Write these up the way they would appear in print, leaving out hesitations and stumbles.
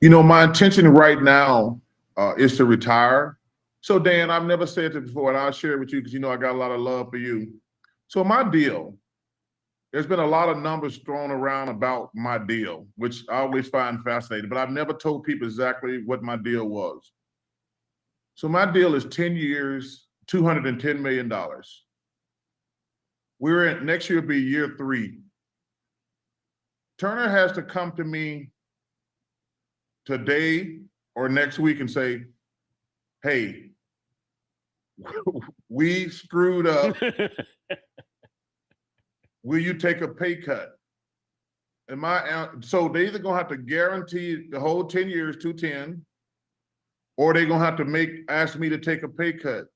My intention right now is to retire. So, Dan, I've never said this before, and I'll share it with you because I got a lot of love for you. So, my deal, there's been a lot of numbers thrown around about my deal, which I always find fascinating, but I've never told people exactly what my deal was. So, my deal is 10 years, $210 million. Next year will be year 3. Turner has to come to me today or next week and say, hey, we screwed up. Will you take a pay cut? So they either gonna have to guarantee the whole 10 years, 210, or they're gonna have to ask me to take a pay cut,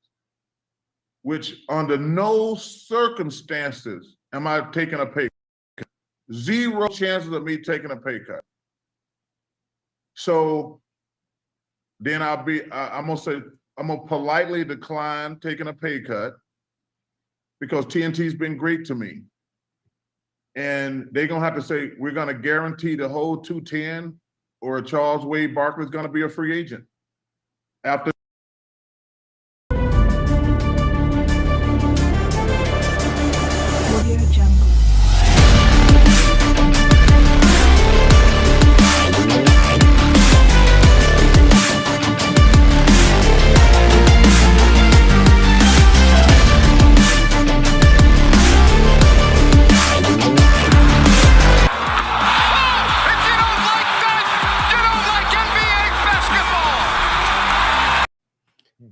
which under no circumstances am I taking a pay cut. Zero chances of me taking a pay cut. So then I'm gonna politely decline taking a pay cut because TNT's been great to me. And they're gonna have to say, we're gonna guarantee the whole 210, or Charles Wade Barkley's gonna be a free agent. After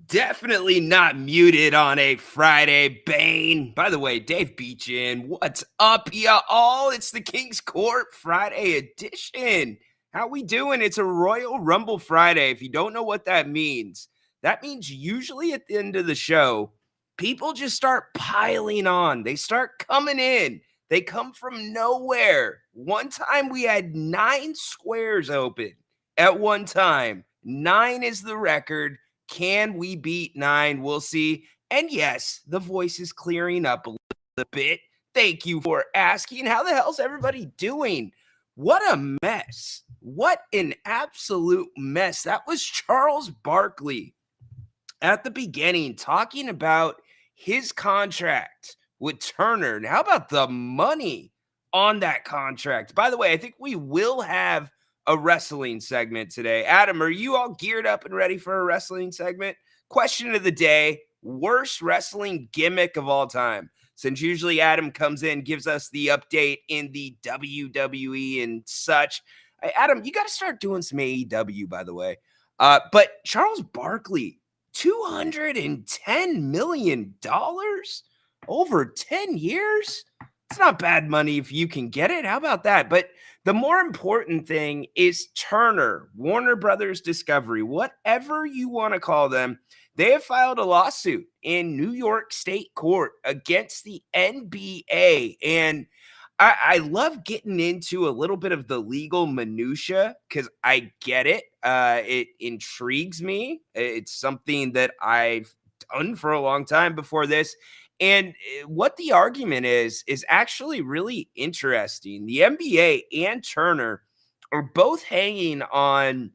Definitely not muted on a Friday, Bane. By the way, Dave Beechin, what's up, y'all? It's the King's Court Friday edition. How we doing? It's a Royal Rumble Friday. If you don't know what that means usually at the end of the show, people just start piling on. They start coming in. They come from nowhere. One time we had 9 squares open at one time. 9 is the record. Can we beat 9? We'll see. And yes, the voice is clearing up a little bit. Thank you for asking. How the hell's everybody doing? What a mess. What an absolute mess. That was Charles Barkley at the beginning talking about his contract with Turner. And how about the money on that contract? By the way, I think we will have a wrestling segment today. Adam, are you all geared up and ready for a wrestling segment? Question of the day, worst wrestling gimmick of all time. Since usually Adam comes in, gives us the update in the WWE and such. Adam, you got to start doing some AEW, by the way. But Charles Barkley, $210 million over 10 years? It's not bad money if you can get it. How about that? But the more important thing is Turner, Warner Brothers Discovery, whatever you want to call them. They have filed a lawsuit in New York State Court against the NBA. And I love getting into a little bit of the legal minutia because I get it. It intrigues me. It's something that I've done for a long time before this. And what the argument is actually really interesting. The NBA and Turner are both hanging on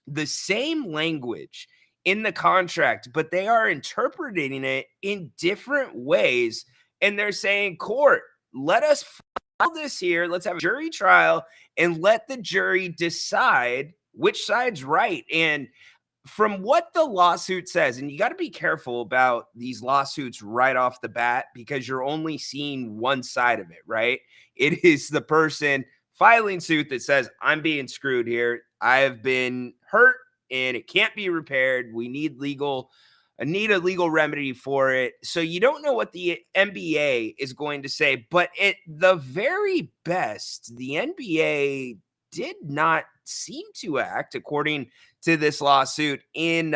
the same language in the contract, but they are interpreting it in different ways. And they're saying, court, let us file this here. Let's have a jury trial and let the jury decide which side's right. And from what the lawsuit says, and you got to be careful about these lawsuits right off the bat because you're only seeing one side of it, right? It is the person filing suit that says, I'm being screwed here. I have been hurt and it can't be repaired. I need a legal remedy for it. So you don't know what the NBA is going to say, but at the very best, the NBA did not seem to act according to this lawsuit in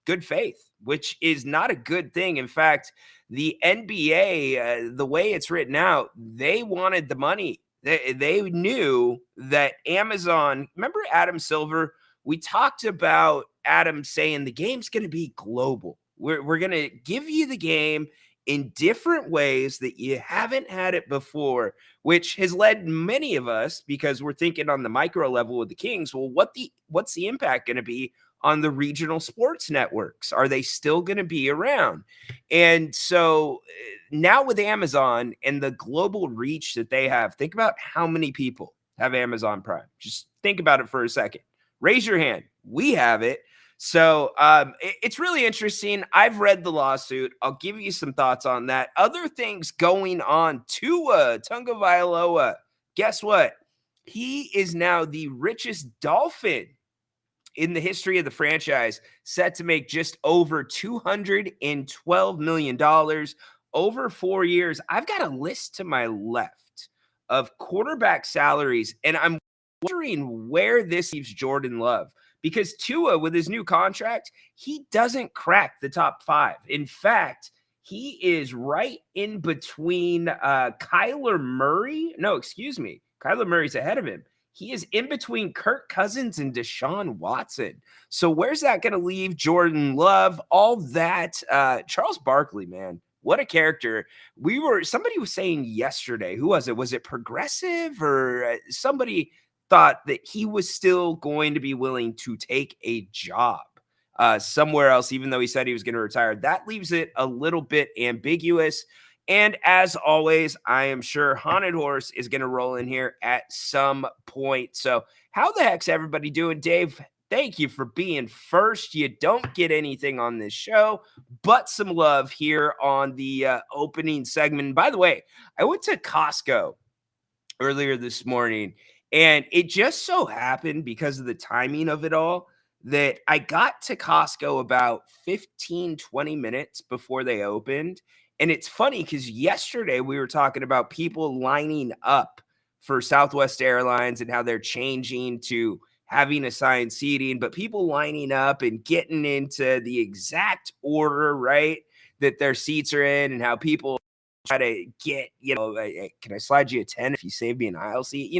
good faith, which is not a good thing. In fact, the NBA, the way it's written out, they wanted the money. They knew that Amazon, remember Adam Silver? We talked about Adam saying the game's going to be global. We're going to give you the game in different ways that you haven't had it before, which has led many of us, because we're thinking on the micro level with the Kings, well, what's the impact going to be on the regional sports networks? Are they still going to be around? And so now with Amazon and the global reach that they have, think about how many people have Amazon Prime. Just think about it for a second. Raise your hand. We have it. So it's really interesting. I've read the lawsuit. I'll give you some thoughts on that. Other things going on. Tua Tagovailoa. Guess what? He is now the richest Dolphin in the history of the franchise, set to make just over $212 million over 4 years. I've got a list to my left of quarterback salaries, and I'm wondering where this leaves Jordan Love, because Tua, with his new contract, he doesn't crack the top 5. In fact, he is right in between Kyler Murray. No, excuse me. Kyler Murray's ahead of him. He is in between Kirk Cousins and Deshaun Watson. So where's that going to leave Jordan Love? All that. Charles Barkley, man, what a character. Somebody was saying yesterday, who was it? Was it Progressive or somebody thought that he was still going to be willing to take a job somewhere else, even though he said he was going to retire. That leaves it a little bit ambiguous. And as always, I am sure Haunted Horse is going to roll in here at some point. So how the heck's everybody doing? Dave, thank you for being first. You don't get anything on this show but some love here on the opening segment. And by the way, I went to Costco earlier this morning, and it just so happened, because of the timing of it all, that I got to Costco about 15, 20 minutes before they opened. And it's funny because yesterday we were talking about people lining up for Southwest Airlines and how they're changing to having assigned seating, but people lining up and getting into the exact order, right, that their seats are in, and how people try to get, can I slide you a 10 if you save me an aisle seat?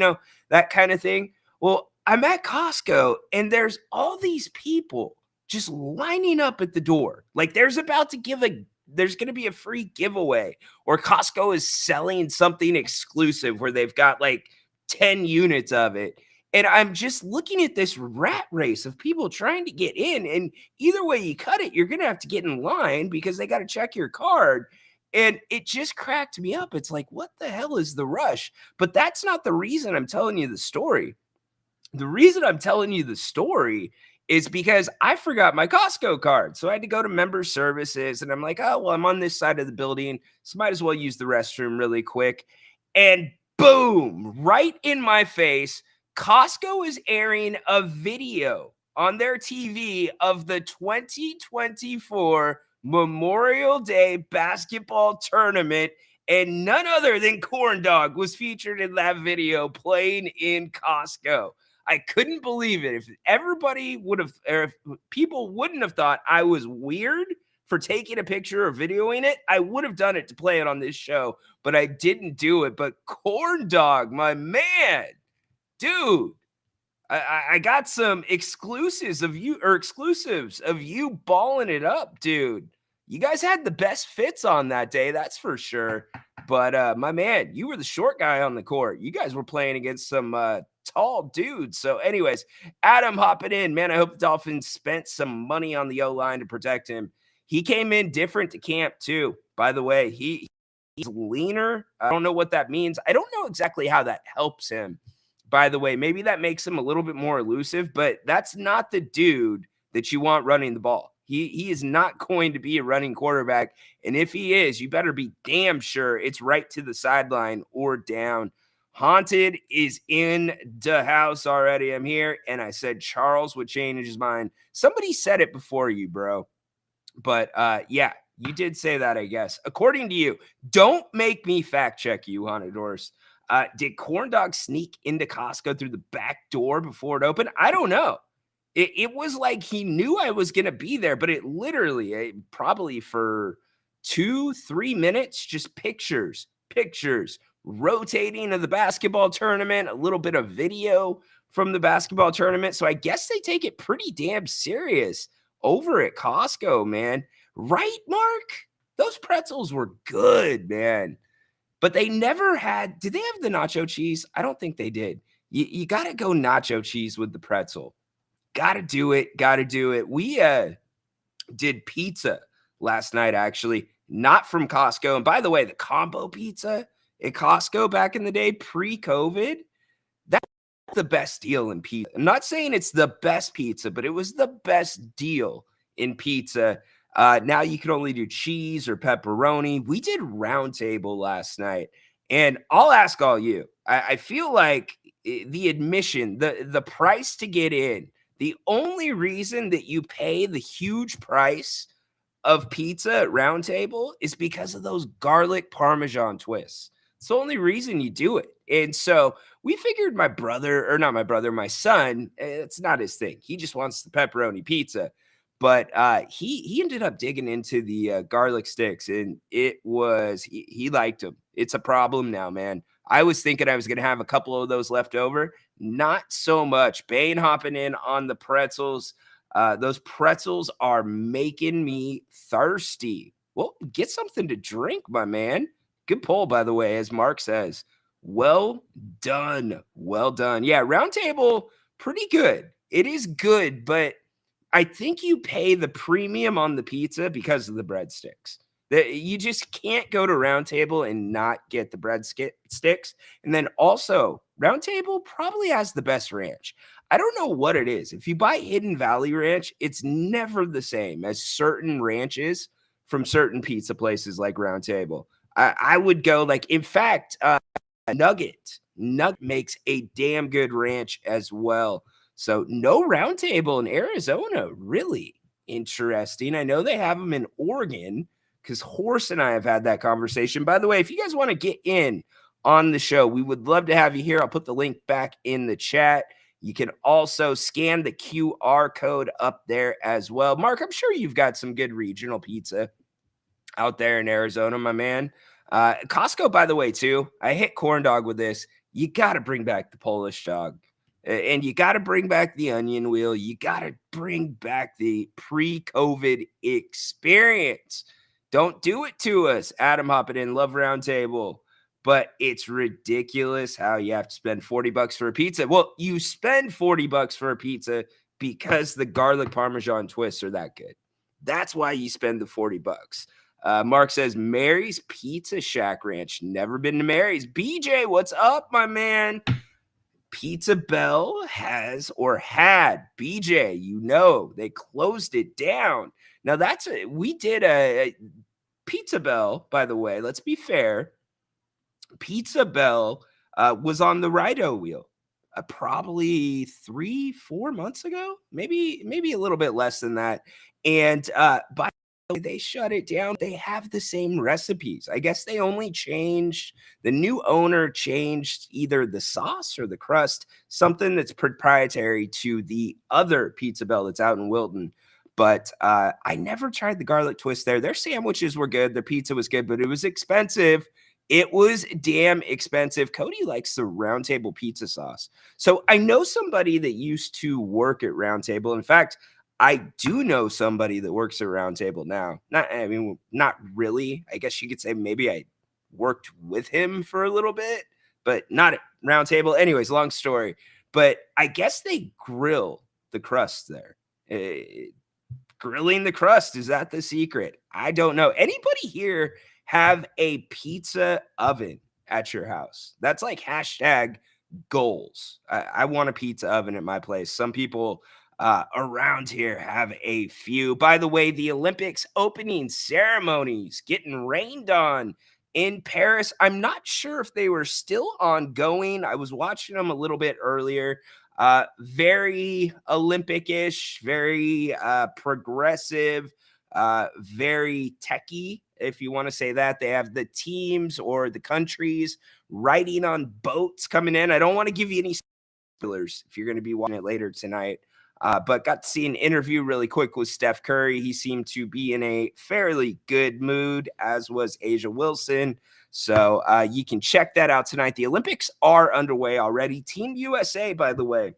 That kind of thing. Well, I'm at Costco and there's all these people just lining up at the door. Like there's going to be a free giveaway, or Costco is selling something exclusive where they've got like 10 units of it. And I'm just looking at this rat race of people trying to get in. And either way you cut it, you're going to have to get in line because they got to check your card. And it just cracked me up. It's like, what the hell is the rush? But that's not the reason I'm telling you the story. The reason I'm telling you the story is because I forgot my Costco card. So I had to go to member services, and I'm like, oh, well, I'm on this side of the building, so might as well use the restroom really quick. And boom, right in my face, Costco is airing a video on their TV of the 2024 Memorial Day basketball tournament, and none other than Corn Dog was featured in that video playing in Costco. I couldn't believe it. If everybody would have, or if people wouldn't have thought I was weird for taking a picture or videoing it, I would have done it to play it on this show, but I didn't do it. But Corn Dog, my man, dude, I got some exclusives of you balling it up, dude. You guys had the best fits on that day, that's for sure. But my man, you were the short guy on the court. You guys were playing against some tall dudes. So anyways, Adam hopping in, man, I hope the Dolphins spent some money on the O-line to protect him. He came in different to camp too. By the way, he's leaner. I don't know what that means. I don't know exactly how that helps him. By the way, maybe that makes him a little bit more elusive, but that's not the dude that you want running the ball. He is not going to be a running quarterback. And if he is, you better be damn sure it's right to the sideline or down. Haunted is in the house already. I'm here. And I said Charles would change his mind. Somebody said it before you, bro. But yeah, you did say that, I guess. According to you, don't make me fact check you, Haunted Horse. Did Corn Dog sneak into Costco through the back door before it opened? I don't know. It was like he knew I was going to be there, but it literally, probably for 2-3 minutes, just pictures, rotating of the basketball tournament, a little bit of video from the basketball tournament. So I guess they take it pretty damn serious over at Costco, man. Right, Mark? Those pretzels were good, man. But they never had, did they have the nacho cheese? I don't think they did. You got to go nacho cheese with the pretzel. Got to do it. Got to do it. We did pizza last night, actually, not from Costco. And by the way, the combo pizza at Costco back in the day, pre-COVID, that's the best deal in pizza. I'm not saying it's the best pizza, but it was the best deal in pizza. Now you can only do cheese or pepperoni. We did round table last night, and I'll ask all you. I feel like the admission, the price to get in, the only reason that you pay the huge price of pizza at round table is because of those garlic parmesan twists. It's the only reason you do it. And so we figured my brother, or not my brother, my son, it's not his thing. He just wants the pepperoni pizza. But he ended up digging into the garlic sticks, and he liked them. It's a problem now, man. I was thinking I was going to have a couple of those left over. Not so much. Bane hopping in on the pretzels. Those pretzels are making me thirsty. Well, get something to drink, my man. Good poll, by the way, as Mark says. Well done. Well done. Yeah, round table, pretty good. It is good, but I think you pay the premium on the pizza because of the breadsticks. You just can't go to round table and not get the breadsticks. And then also, round table probably has the best ranch. I don't know what it is. If you buy Hidden Valley Ranch, it's never the same as certain ranches from certain pizza places like Round Table. I would go like, in fact, Nugget makes a damn good ranch as well. So no Round Table in Arizona. Really interesting. I know they have them in Oregon because Horse and I have had that conversation. By the way, if you guys want to get in on the show, we would love to have you here. I'll put the link back in the chat. You can also scan the QR code up there as well. Mark, I'm sure you've got some good regional pizza out there in Arizona, my man. Costco, by the way, too. I hit Corn Dog with this. You got to bring back the Polish dog. And you got to bring back the onion wheel. You got to bring back the pre-COVID experience. Don't do it to us. Adam hopping in, love Round Table. But it's ridiculous how you have to spend $40 for a pizza. Well, you spend $40 for a pizza because the garlic parmesan twists are that good. That's why you spend the $40. Mark says, Mary's Pizza Shack Ranch. Never been to Mary's. BJ, what's up, my man? Pizza Bell has or had, BJ, you know, they closed it down. Now we did a Pizza Bell, by the way, let's be fair. Pizza Bell was on the Rido wheel probably 3-4 months ago, maybe a little bit less than that. And by the way, they shut it down. They have the same recipes. I guess they only changed, the new owner changed either the sauce or the crust, something that's proprietary to the other Pizza Bell that's out in Wilton. But I never tried the garlic twist there. Their sandwiches were good. Their pizza was good, but it was expensive. It was damn expensive. Cody likes the Round Table pizza sauce. So I know somebody that used to work at Round Table. In fact, I do know somebody that works at Round Table now. Not really. I guess you could say maybe I worked with him for a little bit, but not at Round Table. Anyways, long story. But I guess they grill the crust there. Grilling the crust, is that the secret? I don't know. Anybody here have a pizza oven at your house? That's like hashtag goals. I want a pizza oven at my place. Some people around here have a few. By the way, the Olympics opening ceremonies getting rained on in Paris. I'm not sure if they were still ongoing. I was watching them a little bit earlier. Very Olympic-ish, very progressive, very techie, if you want to say that. They have the teams or the countries riding on boats coming in. I don't want to give you any spoilers if you're going to be watching it later tonight. But got to see an interview really quick with Steph Curry. He seemed to be in a fairly good mood, as was Asia Wilson. So you can check that out tonight. The Olympics are underway already. Team USA, by the way,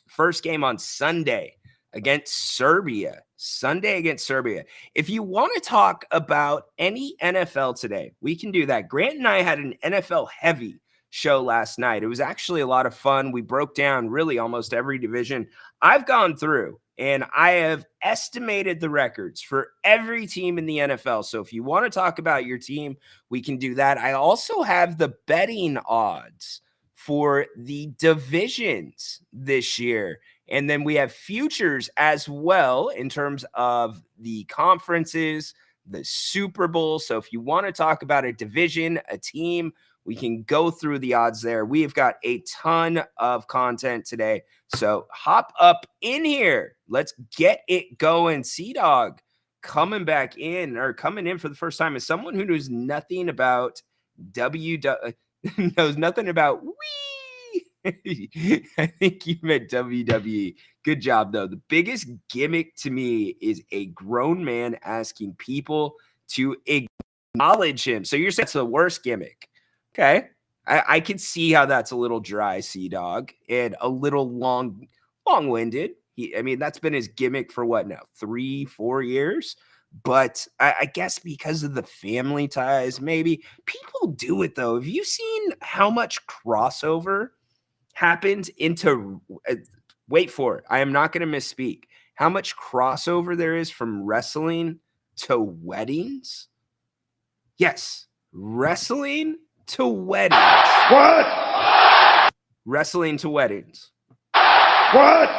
first game on Sunday against Serbia. Sunday against Serbia. If you want to talk about any NFL today, we can do that. Grant and I had an NFL heavy show last night. It was actually a lot of fun. We broke down really almost every division. I've gone through and I have estimated the records for every team in the NFL. So if you want to talk about your team, we can do that. I also have the betting odds for the divisions this year. And then we have futures as well in terms of the conferences, the Super Bowl. So if you want to talk about a division, a team, we can go through the odds there. We've got a ton of content today. So hop up in here. Let's get it going. Sea-Dog coming back in or coming in for the first time as someone who knows nothing about knows nothing about I think you meant WWE. Good job, though. The biggest gimmick to me is a grown man asking people to acknowledge him. So you're saying that's the worst gimmick. Okay. I can see how that's a little dry, Sea-Dog, and a little long-winded. I mean, that's been his gimmick for what now? 3-4 years? But I guess because of the family ties, maybe people do it though. Have you seen how much crossover happens into wait for it? I am not going to misspeak. How much crossover there is from wrestling to weddings? Yes, wrestling to weddings. What? Wrestling to weddings. What?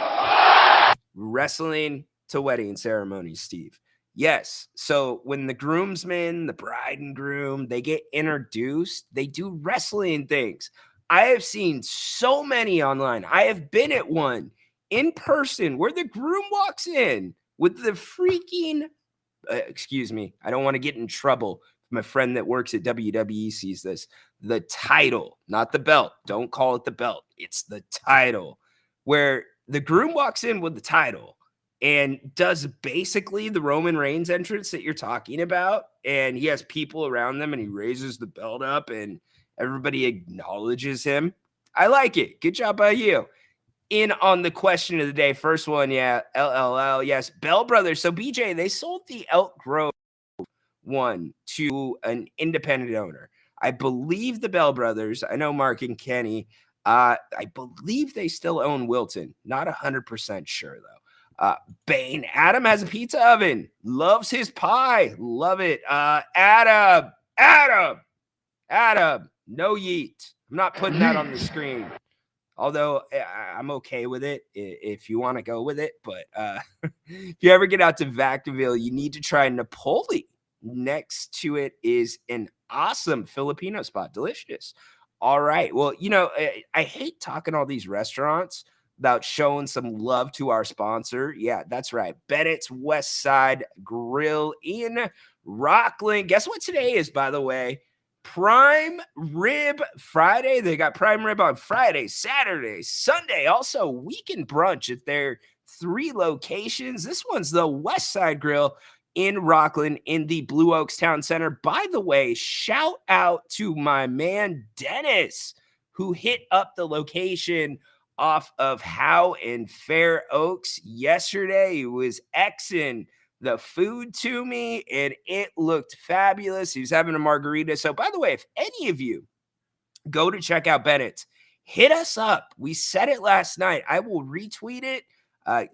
Wrestling to wedding ceremonies, Steve. Yes. So when the groomsmen, the bride and groom, they get introduced, they do wrestling things. I have seen so many online. I have been at one in person where the groom walks in with the freaking, excuse me, I don't want to get in trouble. My friend that works at WWE sees this. The title, not the belt. Don't call it the belt. It's the title, where the groom walks in with the title and does basically the Roman Reigns entrance that you're talking about. And he has people around them and he raises the belt up and everybody acknowledges him. I like it. Good job by you. In on the question of the day. First one, yeah, LLL. Yes, Bell Brothers. So BJ, they sold the Elk Grove one to an independent owner. I believe the Bell Brothers, I know Mark and Kenny, I believe they still own Wilton. Not 100% sure though. Bane, Adam has a pizza oven. Loves his pie. Love it. Adam, no yeet. I'm not putting that on the screen. Although I'm okay with it if you want to go with it. But if you ever get out to Vacaville, you need to try Napoli. Next to it is an awesome Filipino spot. Delicious. All right. Well, you know, I hate talking all these restaurants without showing some love to our sponsor. Yeah, that's right. Bennett's West Side Grill in Rockland. Guess what today is, by the way? Prime Rib Friday. They got prime rib on Friday, Saturday, Sunday. Also, weekend brunch at their 3 locations. This one's the West Side Grill in Rockland in the Blue Oaks Town Center. By the way, shout out to my man Dennis, who hit up the location off of Howe and Fair Oaks yesterday. He was Xing the food to me and it looked fabulous. He was having a margarita. So by the way, if any of you go to check out Bennett's, hit us up. We said it last night. I will retweet it.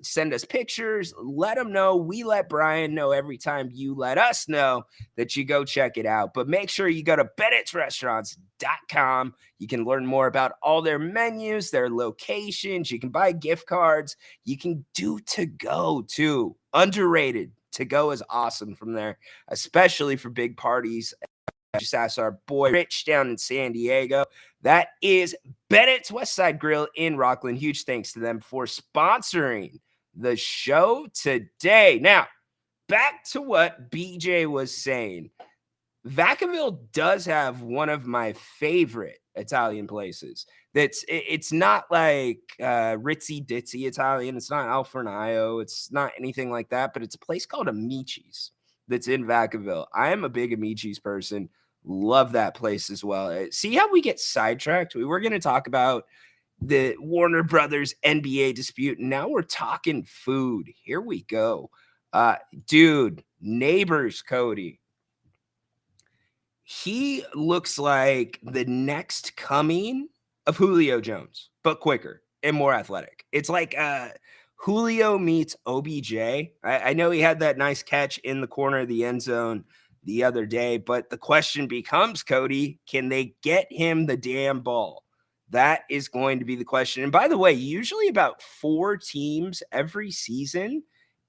Send us pictures. Let them know. We let Brian know every time you let us know that you go check it out. But make sure you go to Bennett'sRestaurants.com. You can learn more about all their menus, their locations. You can buy gift cards. You can do to-go too. Underrated. To-go is awesome from there, especially for big parties. Just ask our boy Rich down in San Diego. That is Bennett's West Side Grill in Rockland. Huge thanks to them for sponsoring the show today. Now, back to what BJ was saying. Vacaville does have one of my favorite Italian places. It's not like ritzy ditzy Italian. It's not Al Fornaio. It's not anything like that. But it's a place called Amici's that's in Vacaville. I am a big Amici's person. Love that place as well. See how we get sidetracked? We were going to talk about the Warner Brothers NBA dispute. And now we're talking food. Here we go. Dude, Neighbors, Cody. He looks like the next coming of Julio Jones, but quicker and more athletic. It's like Julio meets OBJ. I know he had that nice catch in the corner of the end zone the other day, but the question becomes, Cody, can they get him the damn ball? That is going to be the question. And by the way, usually about 4 teams every season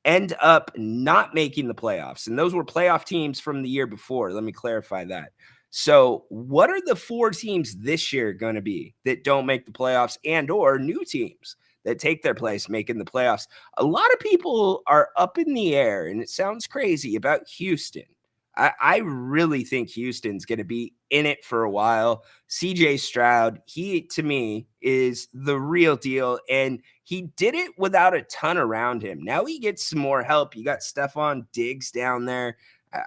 end up not making the playoffs. And those were playoff teams from the year before. Let me clarify that. So what are the 4 teams this year going to be that don't make the playoffs, and or new teams that take their place making the playoffs? A lot of people are up in the air, and it sounds crazy, about Houston. I really think Houston's going to be in it for a while. CJ Stroud, he, to me, is the real deal, and he did it without a ton around him. Now he gets some more help. You got Stephon Diggs down there.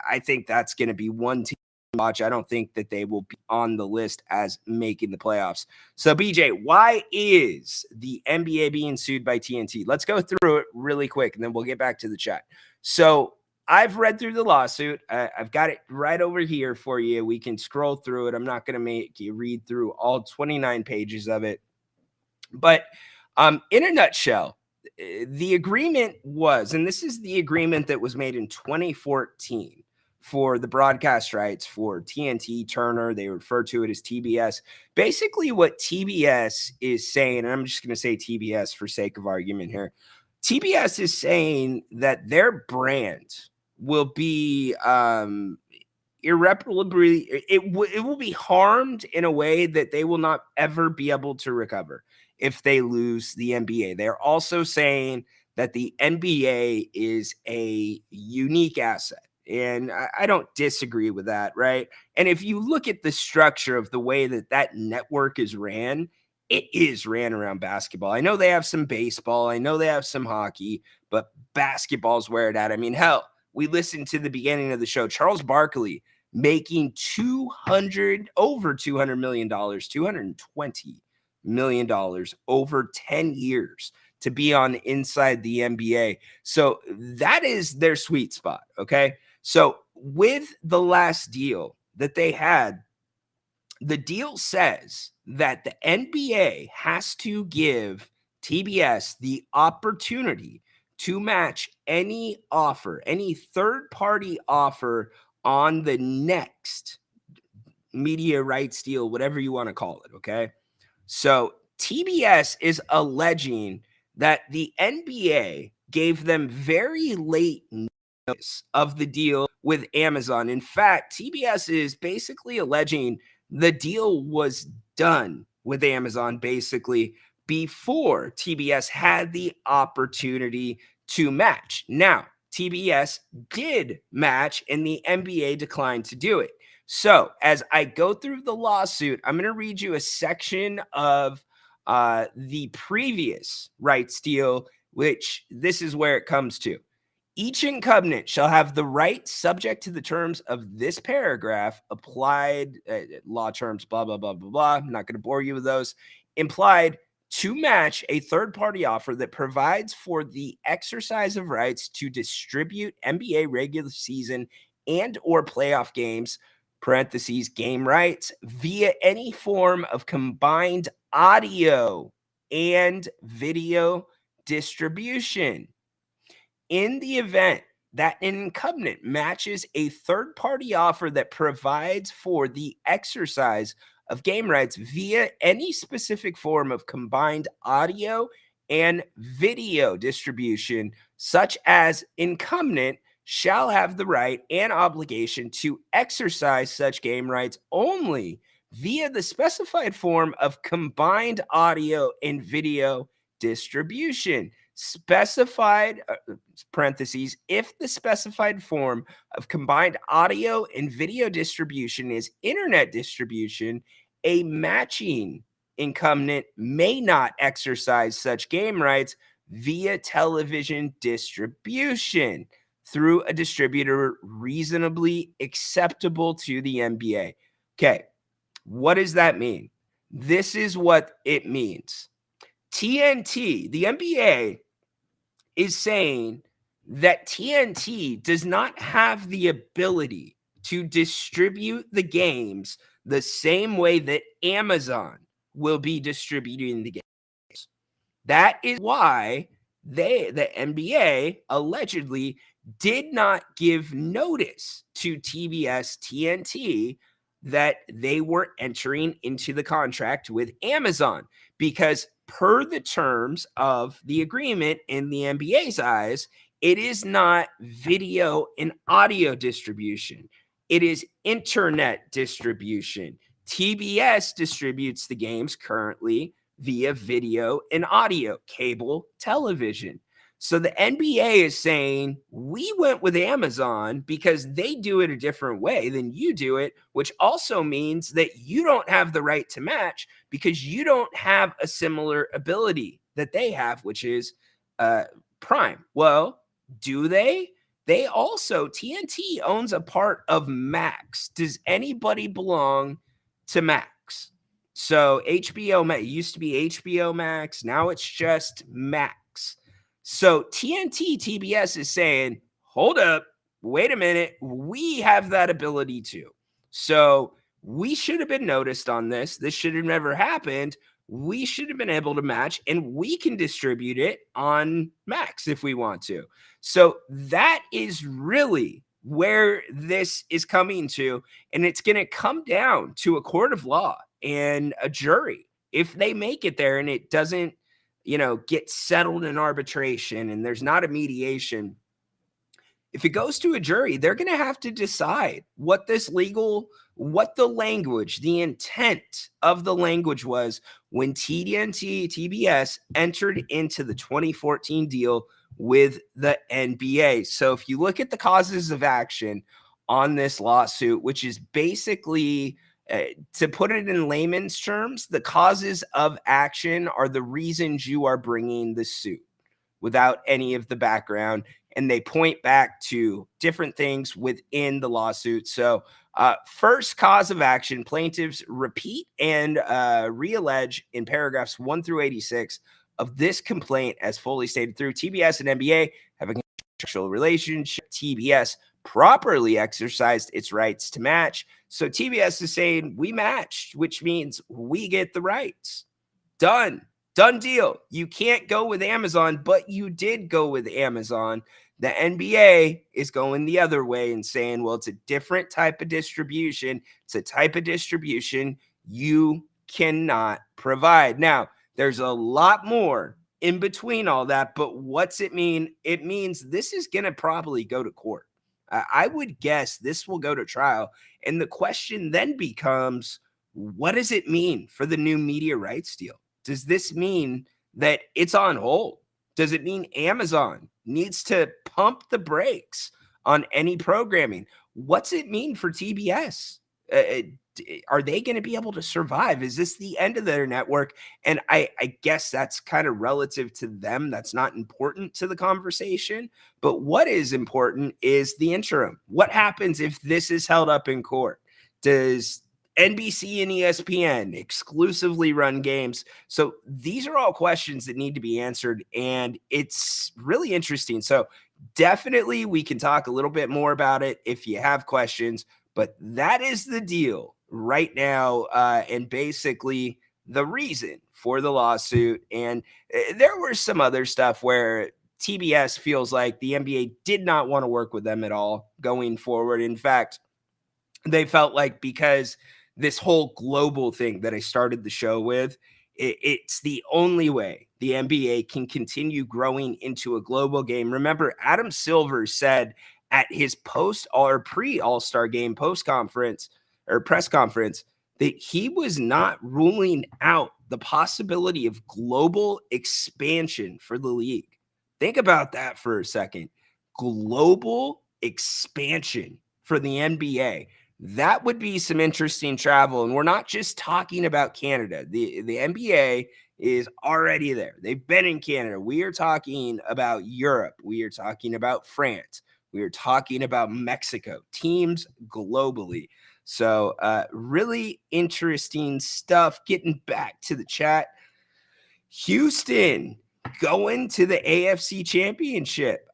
I think that's going to be one team to watch. I don't think that they will be on the list as making the playoffs. So, BJ, why is the NBA being sued by TNT? Let's go through it really quick, and then we'll get back to the chat. So, I've read through the lawsuit. I've got it right over here for you. We can scroll through it. I'm not going to make you read through all 29 pages of it. But in a nutshell, the agreement was, and this is the agreement that was made in 2014 for the broadcast rights for TNT, Turner. They refer to it as TBS. Basically, what TBS is saying, and I'm just going to say TBS for sake of argument here. TBS is saying that their brand will be irreparably, it will be harmed in a way that they will not ever be able to recover if they lose the NBA. They're also saying that the NBA is a unique asset. And I don't disagree with that, right? And if you look at the structure of the way that that network is ran, it is ran around basketball. I know they have some baseball. I know they have some hockey, but basketball's where it at. I mean, hell, we listened to the beginning of the show, Charles Barkley making over $200 million, $220 million over 10 years to be on inside the NBA. So that is their sweet spot. Okay. So with the last deal that they had, the deal says that the NBA has to give TBS the opportunity to match any offer, any third-party offer on the next media rights deal, whatever you want to call it, okay? So TBS is alleging that the NBA gave them very late notice of the deal with Amazon. In fact, TBS is basically alleging the deal was done with Amazon basically before TBS had the opportunity to match. Now, TBS did match and the NBA declined to do it. So, as I go through the lawsuit, I'm going to read you a section of the previous rights deal, which this is where it comes to. Each incumbent shall have the right, subject to the terms of this paragraph, applied law terms, blah, blah, blah, blah, blah. I'm not going to bore you with those. Implied to match a third-party offer that provides for the exercise of rights to distribute NBA regular season and or playoff games, parentheses, game rights, via any form of combined audio and video distribution. In the event that an incumbent matches a third-party offer that provides for the exercise of game rights via any specific form of combined audio and video distribution, such as incumbent shall have the right and obligation to exercise such game rights only via the specified form of combined audio and video distribution. Specified, parentheses, if the specified form of combined audio and video distribution is internet distribution, a matching incumbent may not exercise such game rights via television distribution through a distributor reasonably acceptable to the NBA. Okay, what does that mean? This is what it means. TNT, the NBA is saying that TNT does not have the ability to distribute the games the same way that Amazon will be distributing the games. That is why the NBA allegedly did not give notice to TBS TNT that they were entering into the contract with Amazon, because per the terms of the agreement in the NBA's eyes, it is not video and audio distribution. It is internet distribution. TBS distributes the games currently via video and audio, cable television. So the NBA is saying, we went with Amazon because they do it a different way than you do it, which also means that you don't have the right to match because you don't have a similar ability that they have, which is Prime. Well, do they? They also, TNT owns a part of Max. Does anybody belong to Max? So HBO Max, it used to be HBO Max. Now it's just Max. So TNT TBS is saying, hold up, wait a minute. We have that ability too. So we should have been noticed on this. This should have never happened. We should have been able to match, and we can distribute it on Max if we want to. So that is really where this is coming to. And it's going to come down to a court of law and a jury. If they make it there and it doesn't, get settled in arbitration and there's not a mediation, if it goes to a jury, they're going to have to decide what the language, the intent of the language was when TNT, TBS entered into the 2014 deal with the NBA. So if you look at the causes of action on this lawsuit, which is basically, to put it in layman's terms, the causes of action are the reasons you are bringing the suit without any of the background. And they point back to different things within the lawsuit. So first cause of action, plaintiffs repeat and reallege in paragraphs 1 through 86 of this complaint, as fully stated through TBS and NBA have a contractual relationship. TBS properly exercised its rights to match. So TBS is saying we matched, which means we get the rights. Done deal. You can't go with Amazon, but you did go with Amazon. The NBA is going the other way and saying, well, it's a different type of distribution. It's a type of distribution you cannot provide. Now, there's a lot more in between all that, but what's it mean? It means this is going to probably go to court. I would guess this will go to trial. And the question then becomes, what does it mean for the new media rights deal? Does this mean that it's on hold? Does it mean Amazon needs to pump the brakes on any programming? What's it mean for TBS? Are they going to be able to survive? Is this the end of their network? And I guess that's kind of relative to them. That's not important to the conversation. But what is important is the interim. What happens if this is held up in court? Does NBC and ESPN exclusively run games? So these are all questions that need to be answered, and it's really interesting. So definitely we can talk a little bit more about it if you have questions, but that is the deal right now, and basically the reason for the lawsuit. And there were some other stuff where TBS feels like the NBA did not want to work with them at all going forward. In fact, they felt like because this whole global thing that I started the show with, it's the only way the NBA can continue growing into a global game. Remember, Adam Silver said at his pre-All-Star game press conference that he was not ruling out the possibility of global expansion for the league. Think about that for a second. Global expansion for the NBA. That would be some interesting travel. And we're not just talking about Canada. The NBA is already there. They've been in Canada. We are talking about Europe. We are talking about France. We are talking about Mexico. Teams globally. So really interesting stuff. Getting back to the chat. Houston going to the AFC Championship.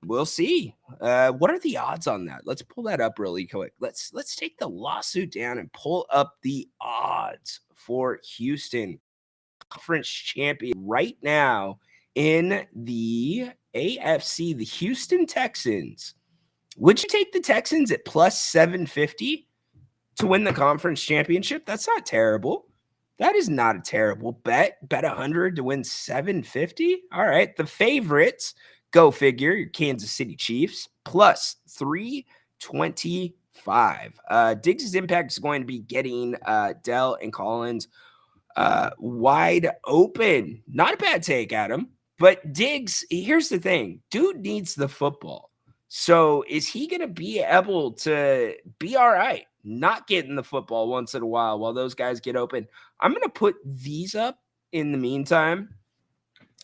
We'll see. What are the odds on that? Let's pull that up really quick. Let's take the lawsuit down and pull up the odds for Houston conference champion right now in the AFC. The Houston Texans. Would you take the Texans at plus 750 to win the conference championship? That's not terrible. That is not a terrible bet. Bet 100 to win 750. All right. The favorites, go figure, your Kansas City Chiefs, plus 325. Diggs' impact is going to be getting Dell and Collins wide open. Not a bad take, Adam. But Diggs, here's the thing. Dude needs the football. So is he going to be able to be all right? Not getting the football once in a while those guys get open. I'm going to put these up in the meantime.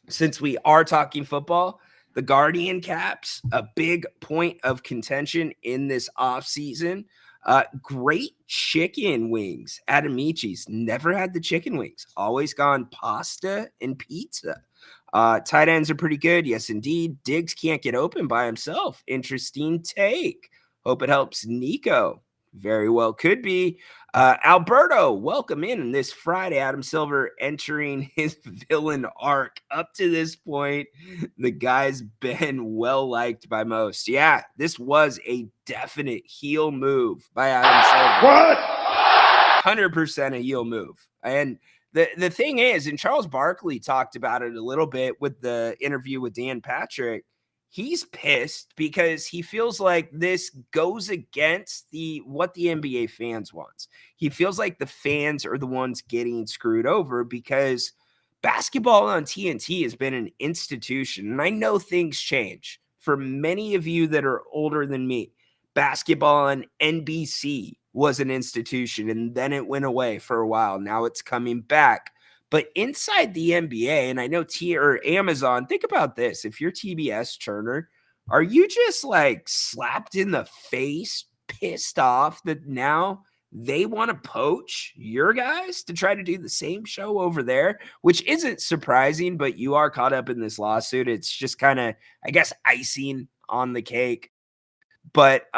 Since we are talking football, the Guardian caps, a big point of contention in this offseason. Great chicken wings at Amici's. Never had the chicken wings. Always gone pasta and pizza. Tight ends are pretty good. Yes, indeed. Diggs can't get open by himself. Interesting take. Hope it helps Nico. Very well could be. Alberto, welcome in this Friday. Adam Silver entering his villain arc. Up to this point, the guy's been well liked by most. Yeah, this was a definite heel move by Adam Silver. What? 100% a heel move. And the thing is, and Charles Barkley talked about it a little bit with the interview with Dan Patrick, he's pissed because he feels like this goes against what the NBA fans wants. He feels like the fans are the ones getting screwed over because basketball on TNT has been an institution. And I know things change. For many of you that are older than me, basketball on NBC was an institution, and then it went away for a while. Now it's coming back. But inside the NBA, and I know Amazon, think about this. If you're TBS, Turner, are you just like slapped in the face, pissed off that now they want to poach your guys to try to do the same show over there, which isn't surprising, but you are caught up in this lawsuit. It's just kind of, I guess, icing on the cake. But,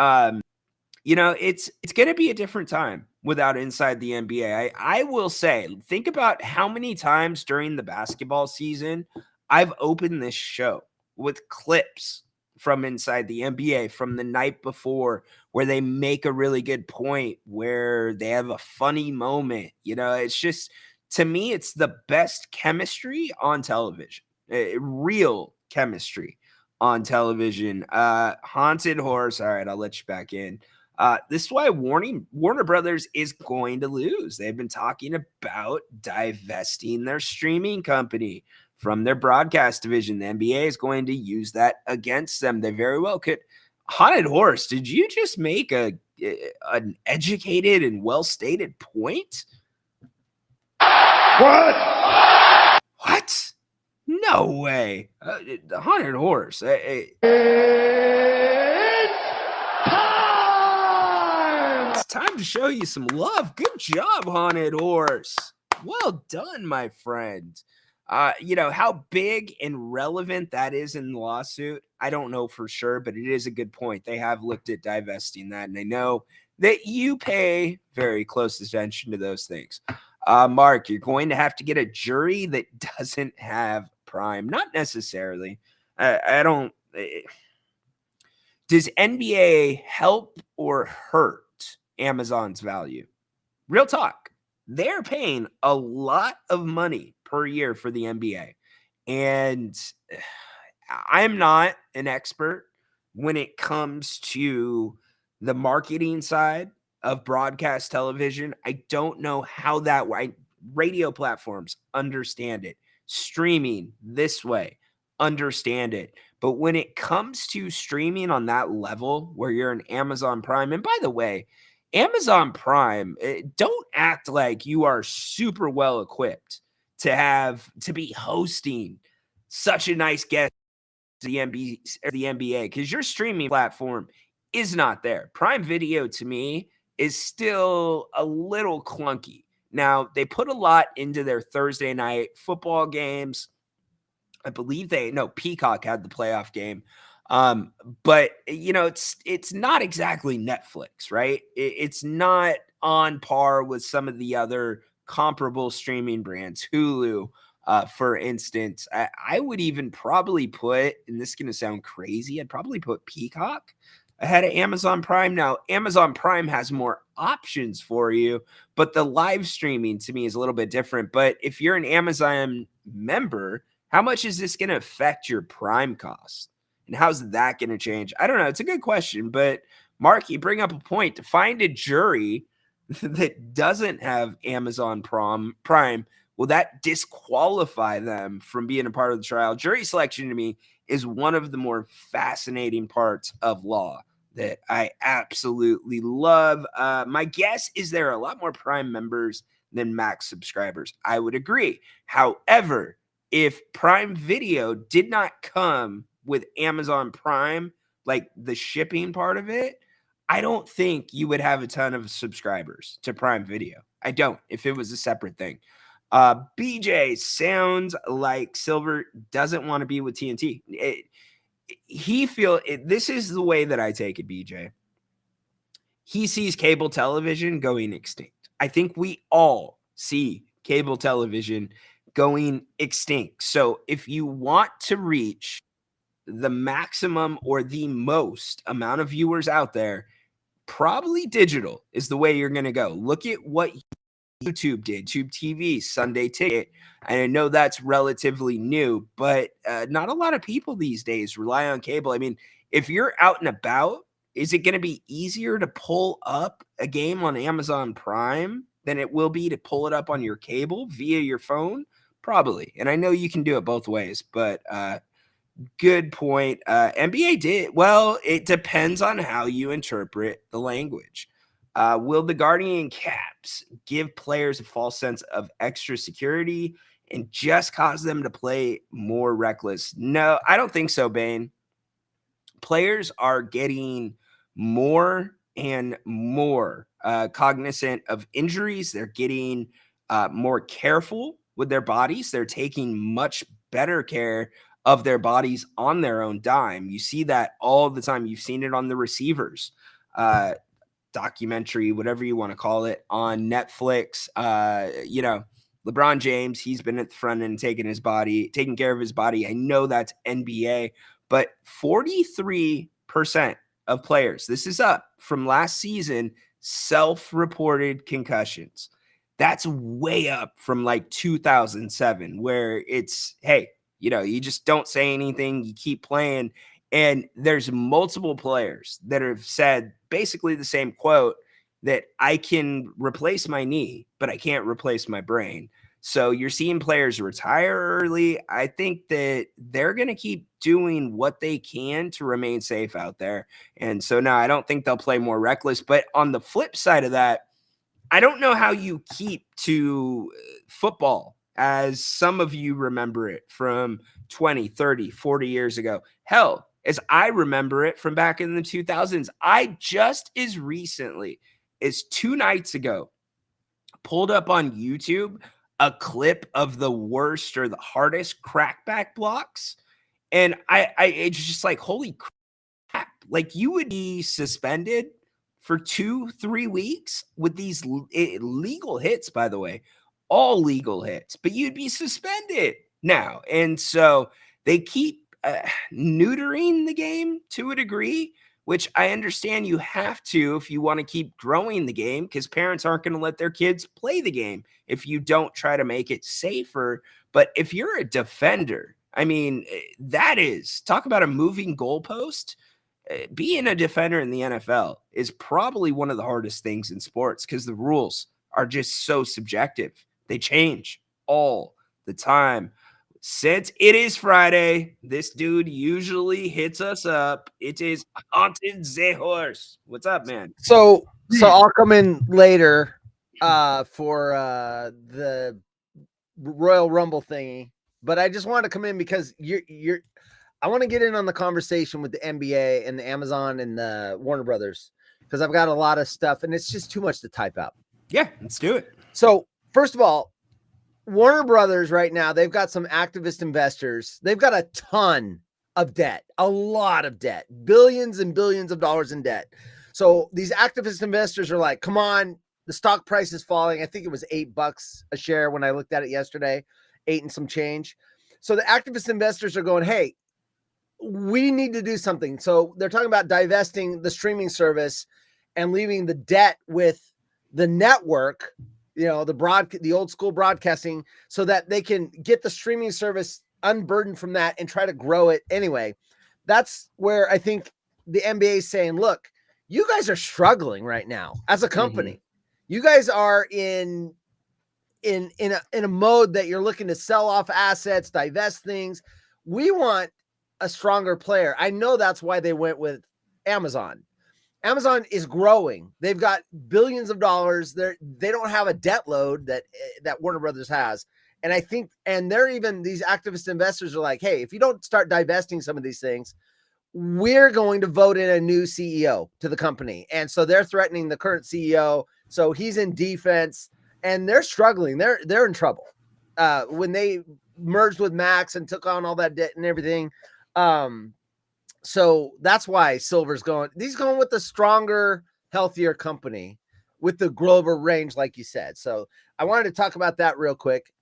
it's going to be a different time without Inside the NBA. I will say, think about how many times during the basketball season I've opened this show with clips from Inside the NBA from the night before where they make a really good point, where they have a funny moment. It's just, to me, it's the best chemistry on television, real chemistry on television. Haunted Horse. All right, I'll let you back in. This is why Warner Brothers is going to lose. They've been talking about divesting their streaming company from their broadcast division. The NBA is going to use that against them. They very well could. Haunted Horse, did you just make an educated and well-stated point? What? No way. The Haunted Horse. It's time to show you some love. Good job, Haunted Horse. Well done, my friend. How big and relevant that is in the lawsuit, I don't know for sure, but it is a good point. They have looked at divesting that, and I know that you pay very close attention to those things. Mark, you're going to have to get a jury that doesn't have Prime. Not necessarily. I don't. Does NBA help or hurt Amazon's value? Real talk. They're paying a lot of money per year for the NBA. And I'm not an expert when it comes to the marketing side of broadcast television. I don't know how that radio platforms understand it. Streaming this way, understand it. But when it comes to streaming on that level where you're an Amazon Prime, and by the way, Amazon Prime, don't act like you are super well equipped to be hosting such a nice guest to the NBA, because your streaming platform is not there. Prime Video, to me, is still a little clunky. Now, they put a lot into their Thursday night football games. I believe Peacock had the playoff game. But it's not exactly Netflix, right? It's not on par with some of the other comparable streaming brands. Hulu, for instance, I would even probably put, and this is going to sound crazy, I'd probably put Peacock ahead of Amazon Prime. Now, Amazon Prime has more options for you, but the live streaming to me is a little bit different. But if you're an Amazon member, how much is this going to affect your Prime cost? And how's that going to change? I don't know. It's a good question, but Mark, you bring up a point. To find a jury that doesn't have Amazon Prime, will that disqualify them from being a part of the trial? Jury selection to me is one of the more fascinating parts of law that I absolutely love. My guess is there are a lot more Prime members than Max subscribers. I would agree. However, if Prime Video did not come with Amazon Prime, like the shipping part of it, I don't think you would have a ton of subscribers to Prime Video. I don't, if it was a separate thing. BJ sounds like Silver doesn't want to be with TNT. This is the way that I take it, BJ. He sees cable television going extinct. I think we all see cable television going extinct. So if you want to reach the maximum or the most amount of viewers out there, probably digital is the way you're going to go. Look at what YouTube did, Tube TV, Sunday Ticket. And I know that's relatively new, but not a lot of people these days rely on cable. I mean, if you're out and about, is it going to be easier to pull up a game on Amazon Prime than it will be to pull it up on your cable via your phone? Probably. And I know you can do it both ways, but good point. NBA did. Well, it depends on how you interpret the language. Will the Guardian caps give players a false sense of extra security and just cause them to play more reckless? No, I don't think so, Bane. Players are getting more and more cognizant of injuries. They're getting more careful with their bodies. They're taking much better care of their bodies on their own dime. You see that all the time. You've seen it on the receivers documentary, whatever you want to call it, on Netflix. LeBron James, he's been at the front end taking care of his body. I know that's NBA, but 43% of players, this is up from last season, self-reported concussions. That's way up from like 2007, where it's, hey, you just don't say anything, you keep playing. And there's multiple players that have said basically the same quote, that I can replace my knee, but I can't replace my brain. So you're seeing players retire early. I think that they're going to keep doing what they can to remain safe out there. And so now I don't think they'll play more reckless. But on the flip side of that, I don't know how you keep to football as some of you remember it from 20, 30, 40 years ago. Hell, as I remember it from back in the 2000s, I just as recently as 2 nights ago pulled up on YouTube a clip of the worst or the hardest crackback blocks. And it's just like, holy crap. Like, you would be suspended for 2-3 weeks with these legal hits, by the way, all legal hits, but you'd be suspended now. And so they keep neutering the game to a degree, which I understand you have to if you want to keep growing the game, because parents aren't going to let their kids play the game if you don't try to make it safer. But if you're a defender, I mean, that is, talk about a moving goalpost. Being a defender in the NFL is probably one of the hardest things in sports, because the rules are just so subjective. They change all the time. Since it is Friday, this dude usually hits us up. It is Haunted Zehorse. What's up, man? So I'll come in later for the Royal Rumble thingy, but I just wanted to come in because I want to get in on the conversation with the NBA and the Amazon and the Warner Brothers. because I've got a lot of stuff and it's just too much to type out. Yeah, let's do it. So first of all, Warner Brothers right now, they've got some activist investors. They've got a ton of debt, a lot of debt, billions and billions of dollars in debt. So these activist investors are like, come on, the stock price is falling. I think it was $8 a share when I looked at it yesterday, 8 and some change. So the activist investors are going, hey, we need to do something. So they're talking about divesting the streaming service and leaving the debt with the network, you know, the old school broadcasting, so that they can get the streaming service unburdened from that and try to grow it anyway. That's where I think the NBA is saying, look, you guys are struggling right now as a company. You guys are in a mode that you're looking to sell off assets, divest things. We want a stronger player. I know that's why they went with Amazon. Amazon is growing. They've got billions of dollars. They don't have a debt load that Warner Brothers has. And I think, and they're even, these activist investors are like, hey, if you don't start divesting some of these things, we're going to vote in a new CEO to the company. And so they're threatening the current CEO. So he's in defense and they're struggling. They're in trouble. When they merged with Max and took on all that debt and everything. So that's why Silver's going. He's going with the stronger, healthier company with the global range, like you said. So I wanted to talk about that real quick.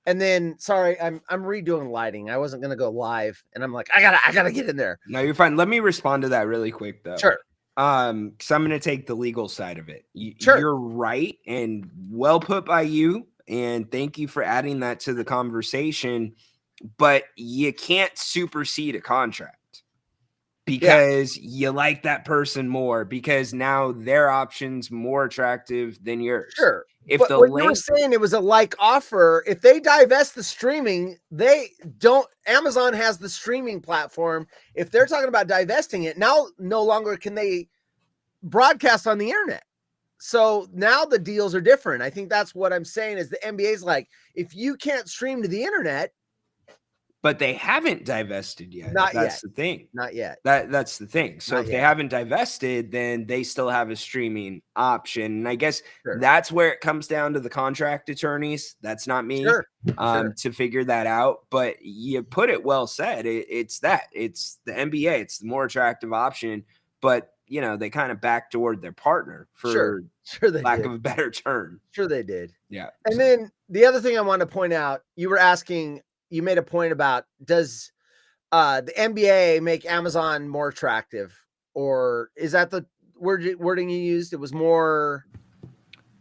And then, sorry, I'm redoing lighting. I wasn't gonna go live, and I'm like, I gotta get in there. No, you're fine. Let me respond to that really quick, though. Sure. Because I'm gonna take the legal side of it. Sure. You're right, and well put by you. And thank you for adding that to the conversation. But you can't supersede a contract because you like that person more, because now their option's more attractive than yours. Sure. If but the what you were link, saying, it was a like offer. If they divest the streaming, they don't. Amazon has the streaming platform. If they're talking about divesting it, now no longer can they broadcast on the internet. So now the deals are different. I think that's what I'm saying is the NBA's like, if you can't stream to the internet, but they haven't divested yet. Not That's yet. the thing. Not yet. That's the thing. So Not if yet. they haven't divested, then they still have a streaming option. And I guess Sure. that's where it comes down to the contract attorneys. That's not me. Sure. To figure that out. But you put it well said. It's the NBA. It's the more attractive option. But you know, they kind of backdoored their partner for Sure they lack did. of a better term. Sure they did. Yeah. And then the other thing I want to point out, you made a point about, does the NBA make Amazon more attractive, or is that the wording you used? It was more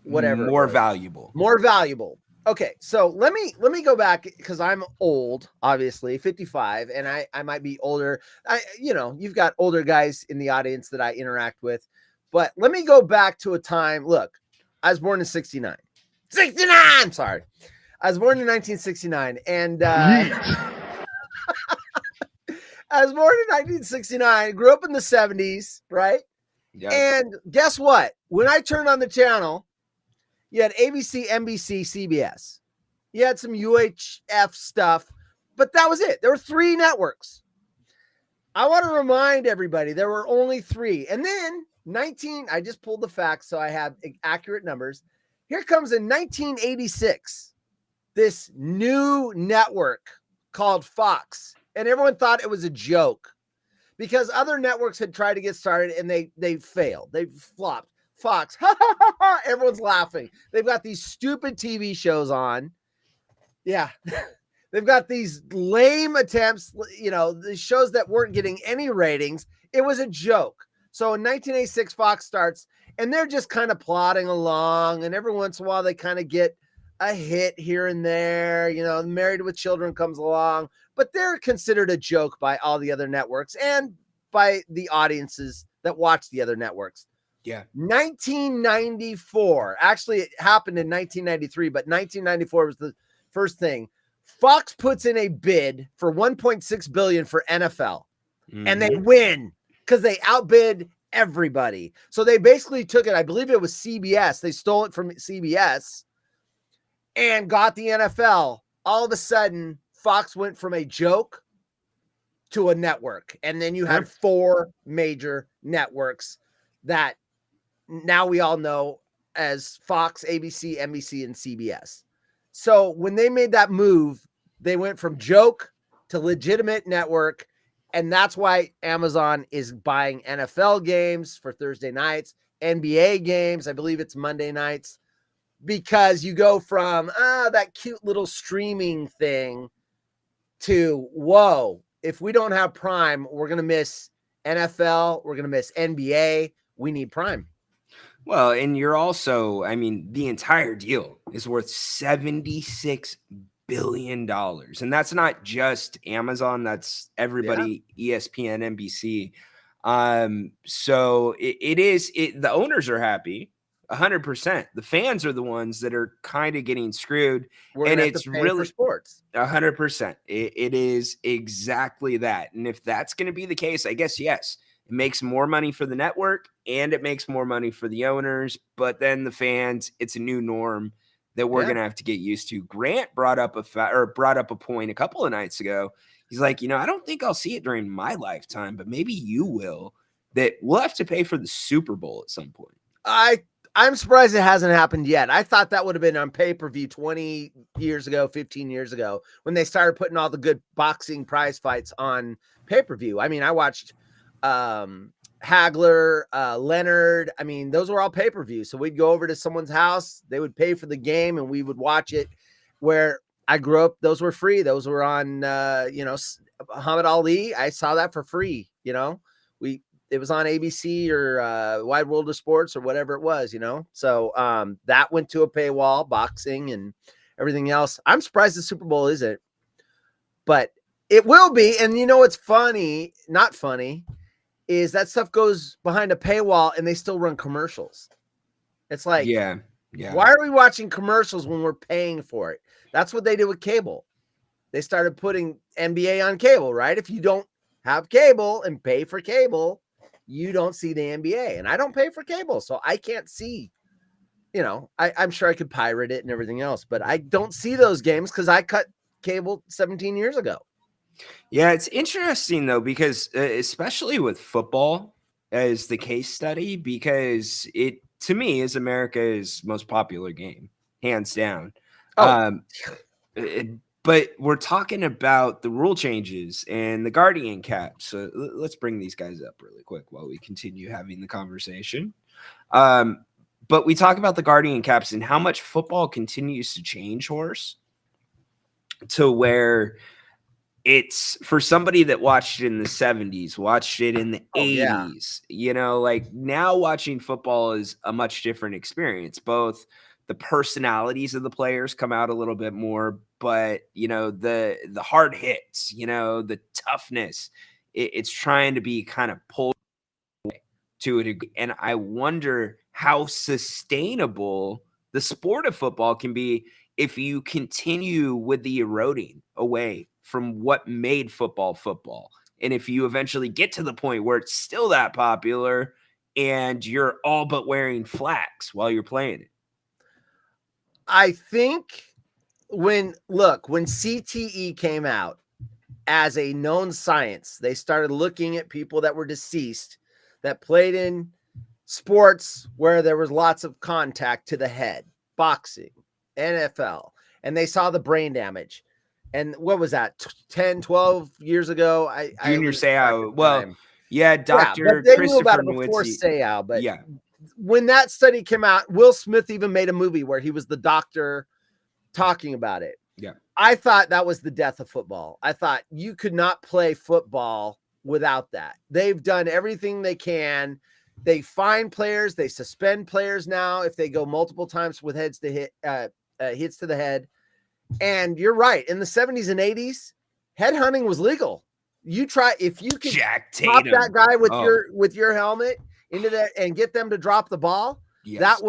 whatever. More valuable. More valuable. Okay, so let me go back, because I'm old, obviously 55, and I might be older. You've got older guys in the audience that I interact with, but let me go back to a time. Look, I was born in 69. 69. Sorry, I was born in 1969, and I was born in 1969. Grew up in the 70s, right? Yeah. And guess what? When I turned on the channel, you had ABC, NBC, CBS. You had some UHF stuff, but that was it. There were 3 networks. I want to remind everybody there were only 3. And then I just pulled the facts so I have accurate numbers. Here comes in 1986, this new network called Fox. And everyone thought it was a joke because other networks had tried to get started and they failed. They flopped. Fox, everyone's laughing. They've got these stupid TV shows on. Yeah. They've got these lame attempts, the shows that weren't getting any ratings. It was a joke. So in 1986, Fox starts, and they're just kind of plodding along. And every once in a while, they kind of get a hit here and there. Married with Children comes along, but they're considered a joke by all the other networks and by the audiences that watch the other networks. Yeah. 1994. Actually, it happened in 1993, but 1994 was the first thing. Fox puts in a bid for $1.6 billion for NFL, and they win because they outbid everybody. So they basically took it. I believe it was CBS. They stole it from CBS and got the NFL. All of a sudden, Fox went from a joke to a network, and then you had 4 major networks that now we all know as Fox, ABC, NBC, and CBS. So when they made that move, they went from joke to legitimate network. And that's why Amazon is buying NFL games for Thursday nights, NBA games. I believe it's Monday nights, because you go from that cute little streaming thing to, whoa, if we don't have Prime, we're going to miss NFL. We're going to miss NBA. We need Prime. Well, and you're also, I mean, the entire deal is worth $76 billion. And that's not just Amazon, that's everybody, ESPN, NBC. So the owners are happy 100%. The fans are the ones that are kind of getting screwed. And it's really for sports 100%. It is exactly that. And if that's going to be the case, I guess, yes, it makes more money for the network and it makes more money for the owners. But then the fans, it's a new norm that we're going to have to get used to. Grant brought up a point a couple of nights ago. He's like, I don't think I'll see it during my lifetime, but maybe you will, that we'll have to pay for the Super Bowl at some point. I'm surprised it hasn't happened yet. I thought that would have been on pay-per-view 20 years ago, 15 years ago, when they started putting all the good boxing prize fights on pay-per-view. I mean, I watched Hagler, Leonard. I mean, those were all pay-per-view. So we'd go over to someone's house, they would pay for the game, and we would watch it. Where I grew up, those were free. Those were on, Muhammad Ali. I saw that for free. It was on ABC or Wide World of Sports or whatever it was, So that went to a paywall, boxing and everything else. I'm surprised the Super Bowl isn't, but it will be. And what's funny, not funny, is that stuff goes behind a paywall and they still run commercials. It's like, yeah. Why are we watching commercials when we're paying for it? That's what they did with cable. They started putting NBA on cable, right? If you don't have cable and pay for cable, you don't see the NBA. And I don't pay for cable, so I can't see, I'm sure I could pirate it and everything else, but I don't see those games because I cut cable 17 years ago. Yeah, it's interesting though, because especially with football as the case study, because it, to me, is America's most popular game, hands down. But we're talking about the rule changes and the Guardian cap. So let's bring these guys up really quick while we continue having the conversation. But we talk about the Guardian caps and how much football continues to change, Horse, to where it's for somebody that watched it in the 70s, watched it in the 80s, like now watching football is a much different experience. Both the personalities of the players come out a little bit more, but the hard hits, the toughness, it's trying to be kind of pulled away to a degree. And I wonder how sustainable the sport of football can be if you continue with the eroding away from what made football. And if you eventually get to the point where it's still that popular and you're all but wearing flags while you're playing it. I think when CTE came out as a known science, they started looking at people that were deceased that played in sports where there was lots of contact to the head, boxing, NFL, and they saw the brain damage. And what was that, 10, 12 years ago? Junior Seau. Well, yeah, Dr. They Christopher knew about it before Nowitzi. Seau, but yeah. When that study came out, Will Smith even made a movie where he was the doctor talking about it. Yeah. I thought that was the death of football. I thought you could not play football without that. They've done everything they can. They fine players. They suspend players now if they go multiple times with hits to the head. And you're right. In the 70s and 80s, headhunting was legal. You try, if you could Jack pop Tatum. that guy with your helmet into that and get them to drop the ball. Yes. That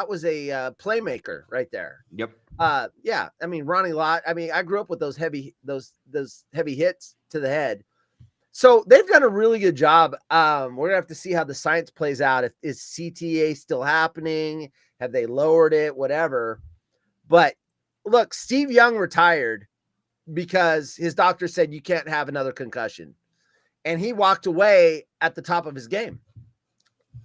was a playmaker right there. Yep. Yeah. I mean, Ronnie Lott. I mean, I grew up with those heavy hits to the head. So they've done a really good job. We're gonna have to see how the science plays out. Is CTA still happening? Have they lowered it? Whatever. But look, Steve Young retired because his doctor said you can't have another concussion, and he walked away at the top of his game.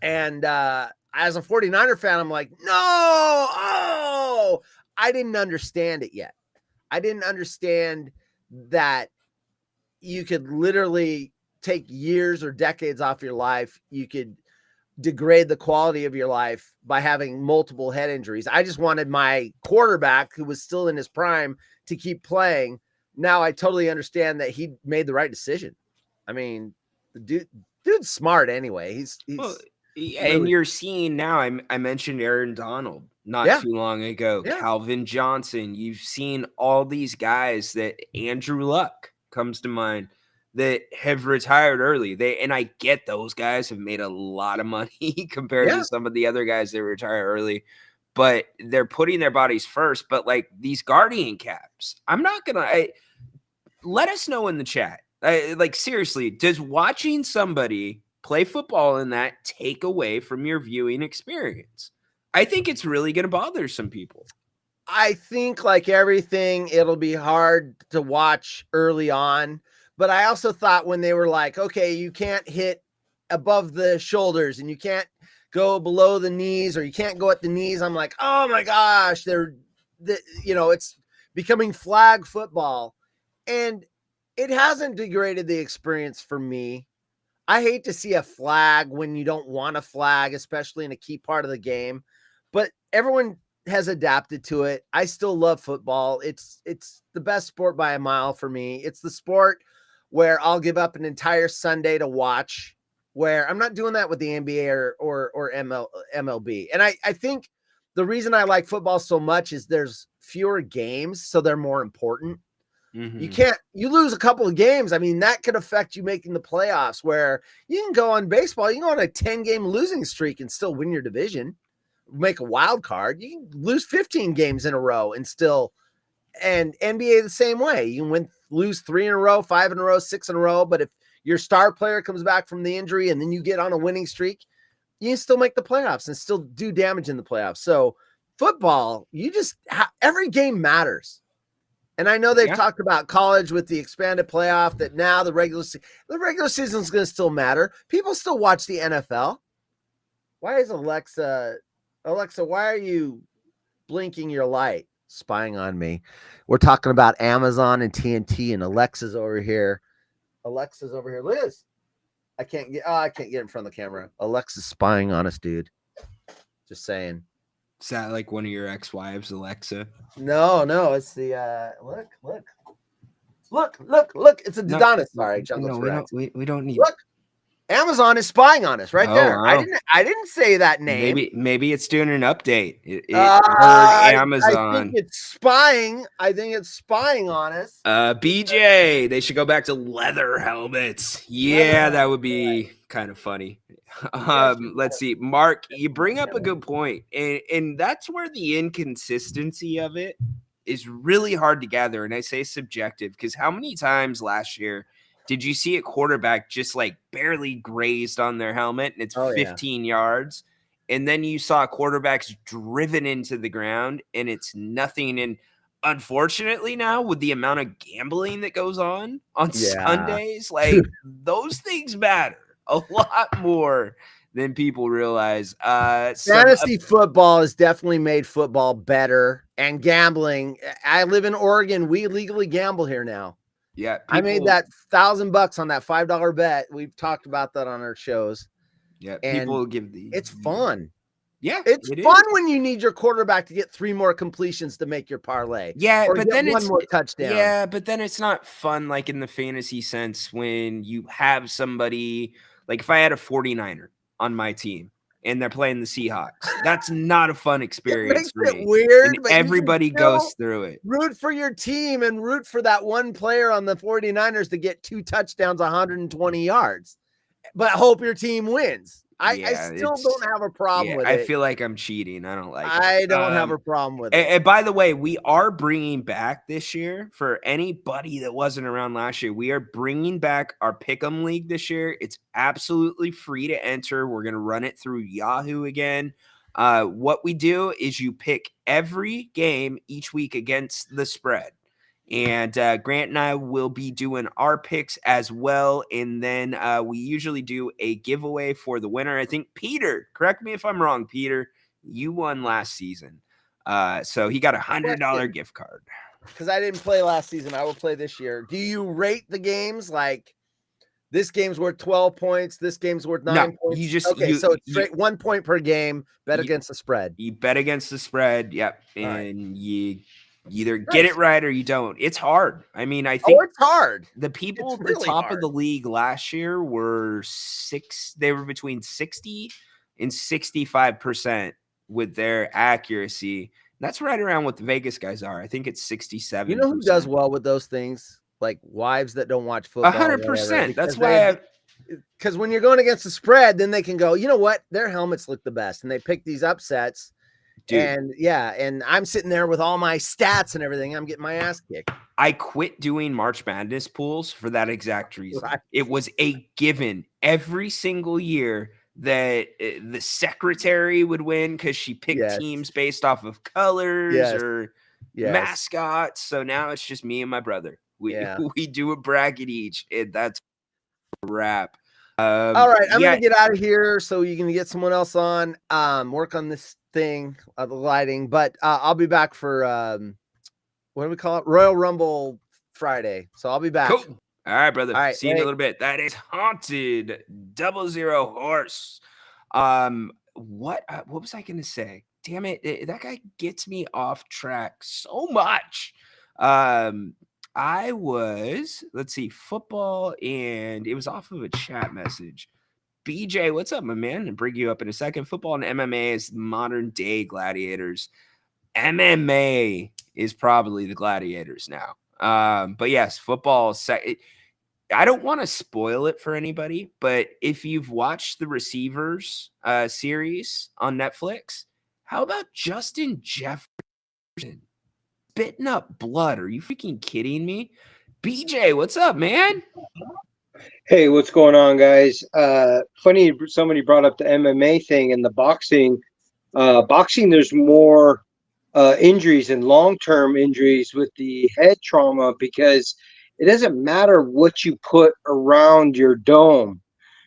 And I as a 49er fan, I'm like, no, oh, I didn't understand it yet. I didn't understand that you could literally take years or decades off your life. You could degrade the quality of your life by having multiple head injuries. I just wanted my quarterback, who was still in his prime, to keep playing. Now I totally understand that he made the right decision. I mean, the dude's smart anyway. He's Well, yeah, really- and you're seeing now. I mentioned Aaron Donald not Yeah. too long ago. Yeah. Calvin Johnson. You've seen all these guys that Andrew Luck comes to mind that have retired early. And I get those guys have made a lot of money compared Yeah. to some of the other guys that retire early, but they're putting their bodies first. But like these Guardian caps, I'm not gonna. Let us know in the chat. Like seriously, does watching somebody play football in that take away from your viewing experience? I think it's really going to bother some people. I think, like everything, it'll be hard to watch early on. But I also thought when they were like, okay, you can't hit above the shoulders and you can't go below the knees or you can't go at the knees. I'm like, oh my gosh, it's becoming flag football. And it hasn't degraded the experience for me. I hate to see a flag when you don't want a flag, especially in a key part of the game. But everyone has adapted to it. I still love football. It's the best sport by a mile for me. It's the sport where I'll give up an entire Sunday to watch, where I'm not doing that with the NBA or MLB. And I think the reason I like football so much is there's fewer games, so they're more important. Mm-hmm. You lose a couple of games. I mean, that could affect you making the playoffs, where you can go on baseball, you can go on a 10-game losing streak and still win your division, make a wild card. You can lose 15 games in a row and still, and NBA the same way. You can lose 3 in a row, 5 in a row, 6 in a row. But if your star player comes back from the injury and then you get on a winning streak, you can still make the playoffs and still do damage in the playoffs. So football, every game matters. And I know they've talked about college with the expanded playoff, that now the regular season is going to still matter. People still watch the NFL. Why is Alexa, why are you blinking your light, spying on me? We're talking about Amazon and TNT, and Alexa's over here. Liz, I can't get in front of the camera. Alexa's spying on us, dude. Just saying. Is that like one of your ex-wives, Alexa? No, it's the look. It's a Dodonis. Sorry, no, we don't need. Look, Amazon is spying on us right there. Wow. I didn't say that name. Maybe it's doing an update. It heard Amazon. I think it's spying. On us. BJ, they should go back to leather helmets. Yeah, that would be kind of funny. Let's see. Mark, you bring up a good point. And that's where the inconsistency of it is really hard to gather. And I say subjective because how many times last year did you see a quarterback just like barely grazed on their helmet and it's 15 yards? And then you saw quarterbacks driven into the ground and it's nothing. And unfortunately now with the amount of gambling that goes on Sundays, like those things matter a lot more than people realize. Fantasy football has definitely made football better, and gambling. I live in Oregon. We legally gamble here now. Yeah, I made that $1,000 on that $5 bet. We've talked about that on our shows. Yeah, people give it's fun. Yeah, it's fun when you need your quarterback to get 3 more completions to make your parlay. Yeah, but then one more touchdown. Yeah, but then it's not fun like in the fantasy sense when you have somebody like if I had a 49er on my team and they're playing the Seahawks, that's not a fun experience for me. Weird, and everybody goes through it. Root for your team and root for that one player on the 49ers to get 2 touchdowns, 120 yards, but hope your team wins. I still don't have a problem with it. I feel like I'm cheating. I don't like it. I don't have a problem with it. And by the way, we are bringing back this year for anybody that wasn't around last year. We are bringing back our Pick'em League this year. It's absolutely free to enter. We're going to run it through Yahoo again. What we do is you pick every game each week against the spread. And Grant and I will be doing our picks as well. And then we usually do a giveaway for the winner. I think Peter, correct me if I'm wrong, Peter, you won last season. So he got $100 gift card. Because I didn't play last season. I will play this year. Do you rate the games like this game's worth 12 points? This game's worth 9 points? You just so it's straight 1 point per game, bet against the spread. You bet against the spread, yep. And right. you either get it right or you don't. It's hard. I mean, I think it's hard. The people at really the top hard. of the league last year were they were between 60 and 65% with their accuracy. That's right around what the Vegas guys are. I think it's 67. You know who does well with those things? Like wives that don't watch football. 100%. That's why because when you're going against the spread, then they can go, you know what? Their helmets look the best. And they pick these upsets. Dude. And I'm sitting there with all my stats and everything. I'm getting my ass kicked. I quit doing March Madness pools for that exact reason. Right. It was a given every single year that the secretary would win because she picked teams based off of colors or mascots. So now it's just me and my brother. We do a bracket each. That's a wrap. All right, I'm gonna get out of here so you can get someone else on. Work on this thing, the lighting. But I'll be back for what do we call it? Royal Rumble Friday. So I'll be back. Cool. All right, brother. All right, see you in a little bit. That is Haunted 00 Horse. What was I gonna say? Damn it, that guy gets me off track so much. I was, let's see, football, and it was off of a chat message. BJ, what's up, my man? I'll bring you up in a second. Football and MMA is modern day gladiators. MMA is probably the gladiators now. But yes, football. I don't want to spoil it for anybody, but if you've watched the Receivers series on Netflix, how about Justin Jefferson spitting up blood? Are you freaking kidding me? BJ, what's up, man? Hey, what's going on, guys? Funny, somebody brought up the MMA thing and the boxing. Boxing, there's more injuries and long-term injuries with the head trauma because it doesn't matter what you put around your dome.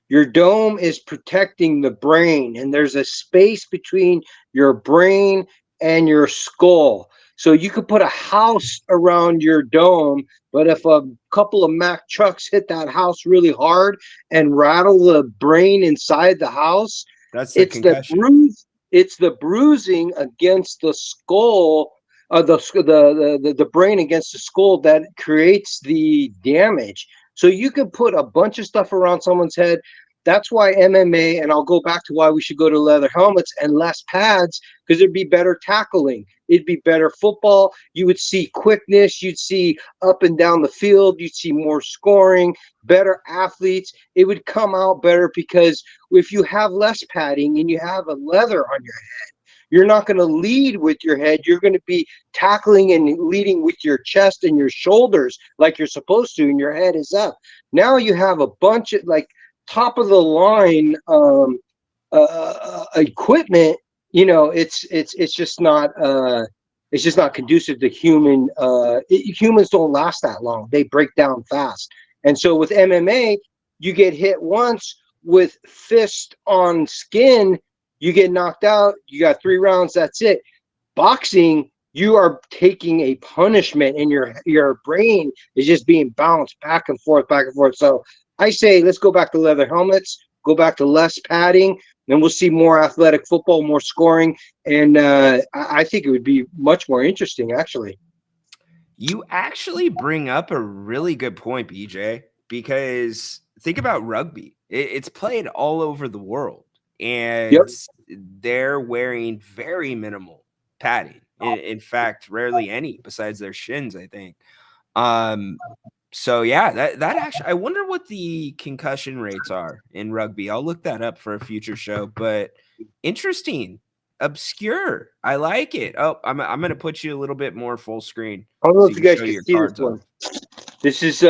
Your dome is protecting the brain, and there's a space between your brain and your skull. So you could put a house around your dome, but if a couple of Mack trucks hit that house really hard and rattle the brain inside the house, it's the bruising against the skull, the brain against the skull that creates the damage. So you can put a bunch of stuff around someone's head. That's why MMA, and I'll go back to why we should go to leather helmets and less pads, because it'd be better tackling. It'd be better football. You would see quickness. You'd see up and down the field. You'd see more scoring, better athletes. It would come out better because if you have less padding and you have a leather on your head, you're not going to lead with your head. You're going to be tackling and leading with your chest and your shoulders like you're supposed to, and your head is up. Now you have a bunch of like top of the line equipment. You know, it's just not conducive to human. Humans don't last that long. They break down fast. And so with MMA, you get hit once with fist on skin, you get knocked out. You got 3 rounds. That's it. Boxing, you are taking a punishment, and your brain is just being bounced back and forth, back and forth. So I say, let's go back to leather helmets, go back to less padding, and we'll see more athletic football, more scoring. And I think it would be much more interesting, actually. You actually bring up a really good point, BJ, because think about rugby. It's played all over the world, and they're wearing very minimal padding. In fact, rarely any besides their shins, I think. So yeah, that actually, I wonder what the concussion rates are in rugby. I'll look that up for a future show, but interesting, obscure. I like it. Oh, I'm going to put you a little bit more full screen. I don't know if you guys can see this one. This is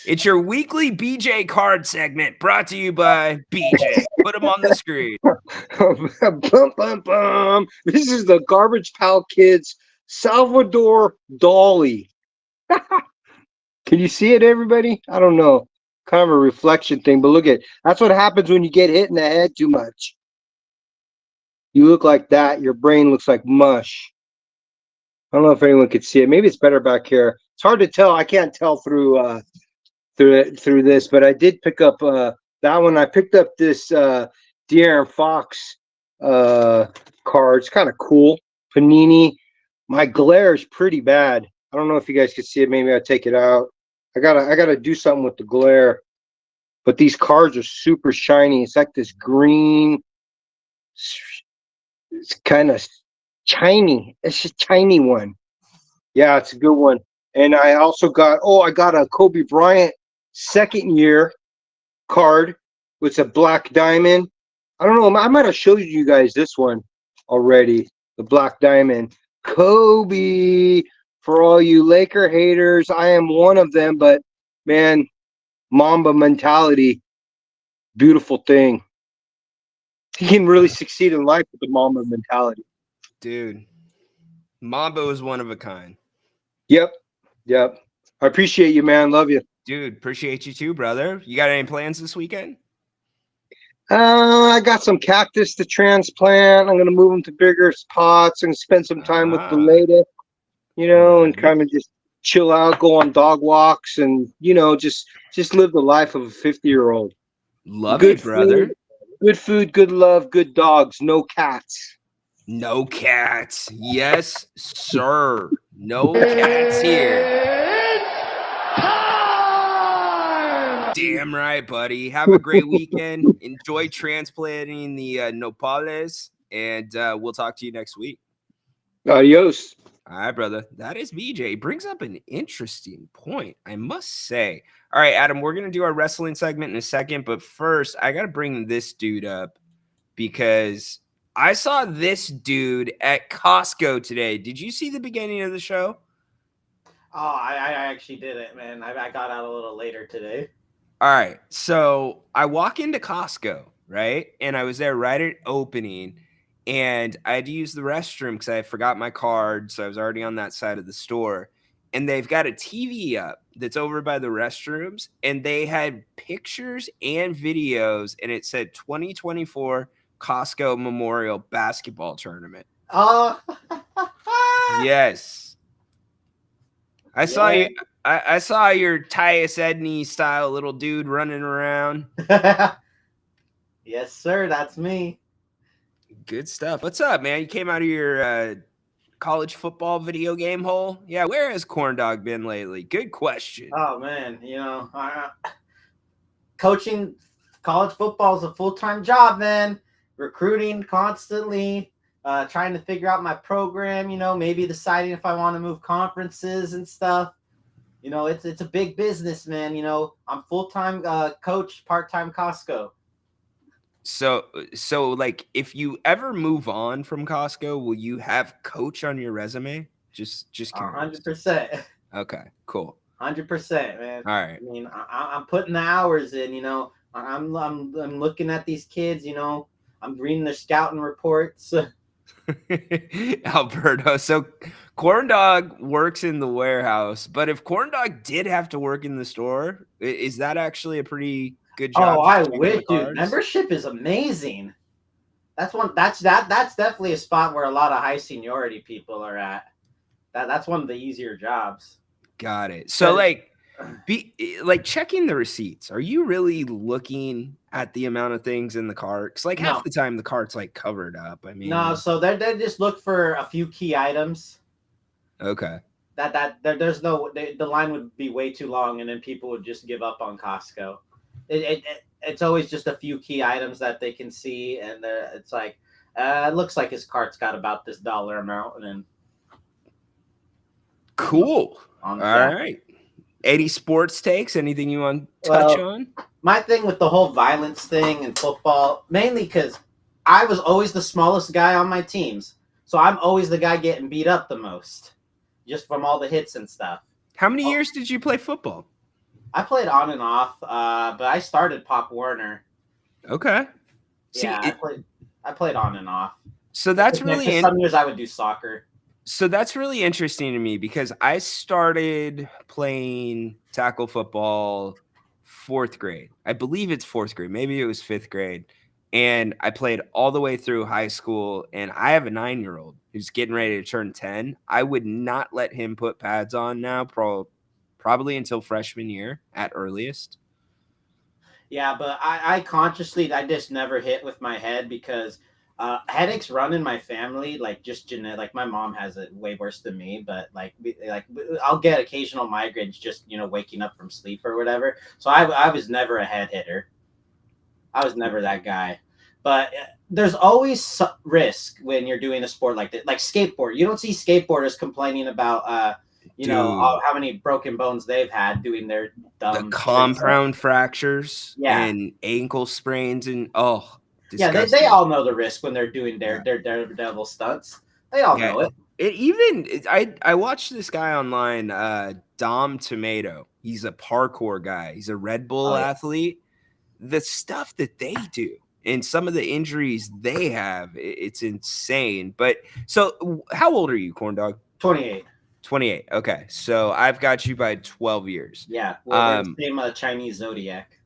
it's your weekly BJ card segment brought to you by BJ. Put them on the screen. This is the Garbage Pail Kids Salvador Dali. Can you see it, everybody? I don't know. Kind of a reflection thing, but look at that's what happens when you get hit in the head too much. You look like that. Your brain looks like mush. I don't know if anyone could see it. Maybe it's better back here. It's hard to tell. I can't tell through through this, but I did pick up that one. I picked up this De'Aaron Fox card. It's kind of cool. Panini. My glare is pretty bad. I don't know if you guys can see it. Maybe I'll take it out. I gotta do something with the glare. But these cards are super shiny. It's like this green. It's kind of shiny. It's a shiny one. Yeah, it's a good one. And I also got I got a Kobe Bryant second year card with a black diamond. I don't know. I might have showed you guys this one already. The black diamond. Kobe. For all you Laker haters, I am one of them, but man, Mamba mentality, beautiful thing. He can really succeed in life with the Mamba mentality. Dude, Mambo is one of a kind. Yep. I appreciate you, man. Love you. Dude, appreciate you too, brother. You got any plans this weekend? I got some cactus to transplant. I'm gonna move them to bigger pots and spend some time with the lady, and kind of just chill out, go on dog walks, and just live the life of a 50-year-old. Love it, brother. Good food, good love, good dogs, no cats. No cats. Yes, sir. No cats here. Damn right, buddy. Have a great weekend. Enjoy transplanting the nopales, and we'll talk to you next week. Adios. All right, brother. That is BJ. Brings up an interesting point, I must say. All right, Adam, we're going to do our wrestling segment in a second, but first, I got to bring this dude up because I saw this dude at Costco today. Did you see the beginning of the show? Oh, I actually didn't, man. I got out a little later today. All right, so I walk into Costco, right? And I was there right at opening, and I had to use the restroom because I forgot my card, so I was already on that side of the store. And they've got a TV up that's over by the restrooms, and they had pictures and videos, and it said 2024 Costco Memorial Basketball Tournament. Oh, Yes. I saw you. I saw your Tyus Edney style little dude running around. Yes, sir. That's me. Good stuff. What's up, man? You came out of your college football video game hole? Yeah, where has Corn Dog been lately? Good question. Oh man, coaching college football is a full-time job, man. Recruiting constantly, trying to figure out my program. Maybe deciding if I want to move conferences and stuff. It's a big business, man. I'm full-time coach, part-time Costco. So like, if you ever move on from Costco, will you have coach on your resume? Just curious. 100%. Okay, cool. 100%, man. All right. I mean, I'm putting the hours in. I'm looking at these kids. I'm reading their scouting reports. Alberto. So Corn Dog works in the warehouse, but if Corn Dog did have to work in the store, is that actually a pretty good job? Oh, I wish, dude. Membership is amazing. That's definitely a spot where a lot of high seniority people are at. That's one of the easier jobs. Got it. So like checking the receipts. Are you really looking at the amount of things in the cart? Because half the time the cart's covered up. I mean, no. So they just look for a few key items. Okay. There's no the line would be way too long, and then people would just give up on Costco. It's always just a few key items that they can see, and it's like it looks like his cart's got about this dollar amount, and then cool. All right. 80 sports takes. Anything you want to touch on? My thing with the whole violence thing in football, mainly because I was always the smallest guy on my teams, so I'm always the guy getting beat up the most, just from all the hits and stuff. How many years did you play football? I played on and off, but I started Pop Warner. Okay. I played on and off. So that's really some years I would do soccer. So that's really interesting to me because I started playing tackle football 4th grade. I believe it's 4th grade. Maybe it was 5th grade. And I played all the way through high school. And I have a 9-year-old who's getting ready to turn 10. I would not let him put pads on now, probably until freshman year at earliest. Yeah, but I consciously, I just never hit with my head because headaches run in my family, like just genetic. Like my mom has it way worse than me, but I'll get occasional migraines just waking up from sleep or whatever. So I was never a head hitter. I was never that guy. But there's always risk when you're doing a sport like that, like skateboard. You don't see skateboarders complaining about how many broken bones they've had doing their the compound fractures and ankle sprains and disgusting. they all know the risk when they're doing their daredevil stunts. They all know it. I watched this guy online, Dom Tomato. He's a parkour guy. He's a Red Bull athlete. The stuff that they do and some of the injuries they have, it's insane. But so how old are you, Corn Dog? 28. 28. Okay. So I've got you by 12 years. Yeah. We're the same Chinese zodiac.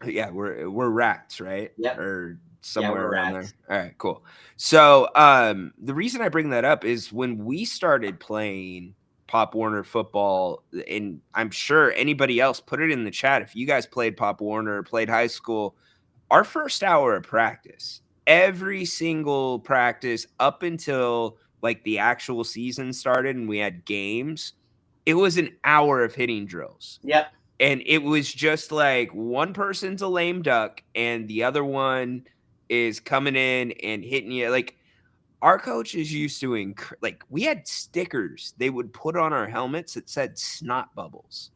Yeah, we're rats, right? Yep. Or somewhere around rats. there. All right, cool. So the reason I bring that up is when we started playing Pop Warner football, and I'm sure anybody else, put it in the chat if you guys played Pop Warner, played high school, our first hour of practice, every single practice up until like the actual season started and we had games, it was an hour of hitting drills. Yep. And it was just like one person's a lame duck and the other one is coming in and hitting you. Like our coaches used to we had stickers they would put on our helmets that said snot bubbles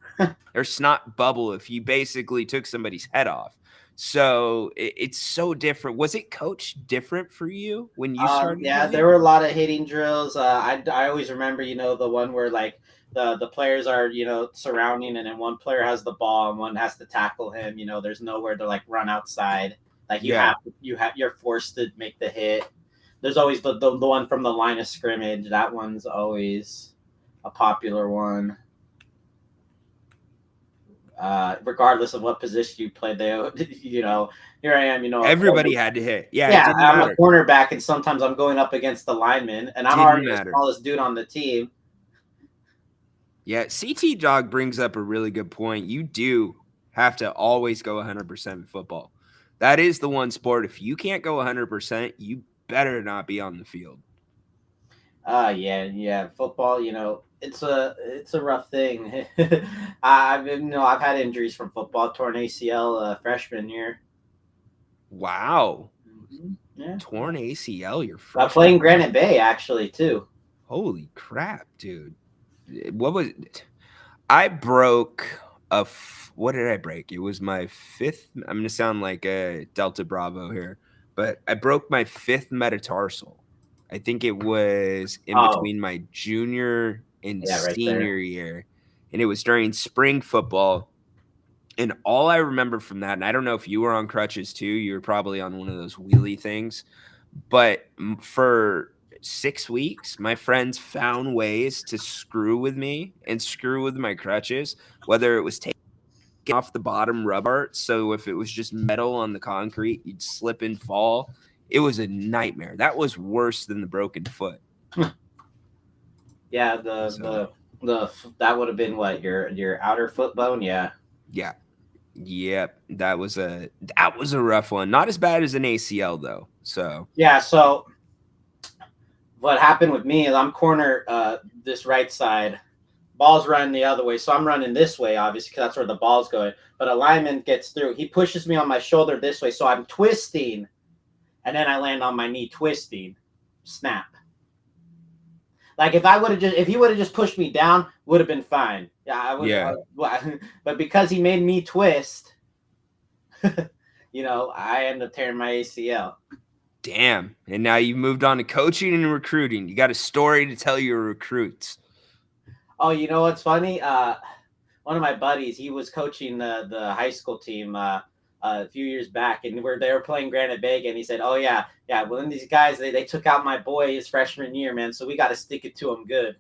or snot bubble if you basically took somebody's head off. So it's so different. Was it coached different for you when you started? Yeah, there were a lot of hitting drills. I always remember, the one where like the players are, surrounding and then one player has the ball and one has to tackle him. There's nowhere to like run outside. Like you're forced to make the hit. There's always the one from the line of scrimmage. That one's always a popular one. Regardless of what position you played, here I am, everybody had to hit. Yeah, I'm a cornerback, and sometimes I'm going up against the lineman, and I'm already the smallest dude on the team. Yeah, CT Dog brings up a really good point. You do have to always go 100% in football. That is the one sport. If you can't go 100%, you better not be on the field. Yeah. Football, it's a rough thing. I've had injuries from football. Torn ACL freshman year. Wow. Mm-hmm. Yeah. Torn ACL your freshman. I'm playing Granite Bay actually too. Holy crap, dude. What was it? I broke what did I break? It was my 5th. I'm going to sound like a Delta Bravo here, but I broke my 5th metatarsal. I think it was in between my junior and senior year. And it was during spring football. And all I remember from that, and I don't know if you were on crutches too, you were probably on one of those wheelie things, but for 6 weeks, my friends found ways to screw with me and screw with my crutches, whether it was taking off the bottom rub parts. So if it was just metal on the concrete, you'd slip and fall. It was a nightmare. That was worse than the broken foot. Yeah, that would have been what, your outer foot bone? Yeah. Yep. That was a rough one. Not as bad as an ACL though. So yeah. So what happened with me is I'm corner this right side, ball's running the other way, so I'm running this way obviously because that's where the ball's going. But a lineman gets through. He pushes me on my shoulder this way, so I'm twisting, and then I land on my knee twisting. Snap. Like if he would have just pushed me down, would have been fine. Yeah, I would. Yeah. But because he made me twist, I ended up tearing my ACL. Damn. And now you've moved on to coaching and recruiting. You got a story to tell your recruits. Oh, you know what's funny? One of my buddies, he was coaching the high school team. a few years back, and they were playing Granite Vega, and he said, "Oh yeah, well, then these guys they took out my boy his freshman year, man. So we got to stick it to him good."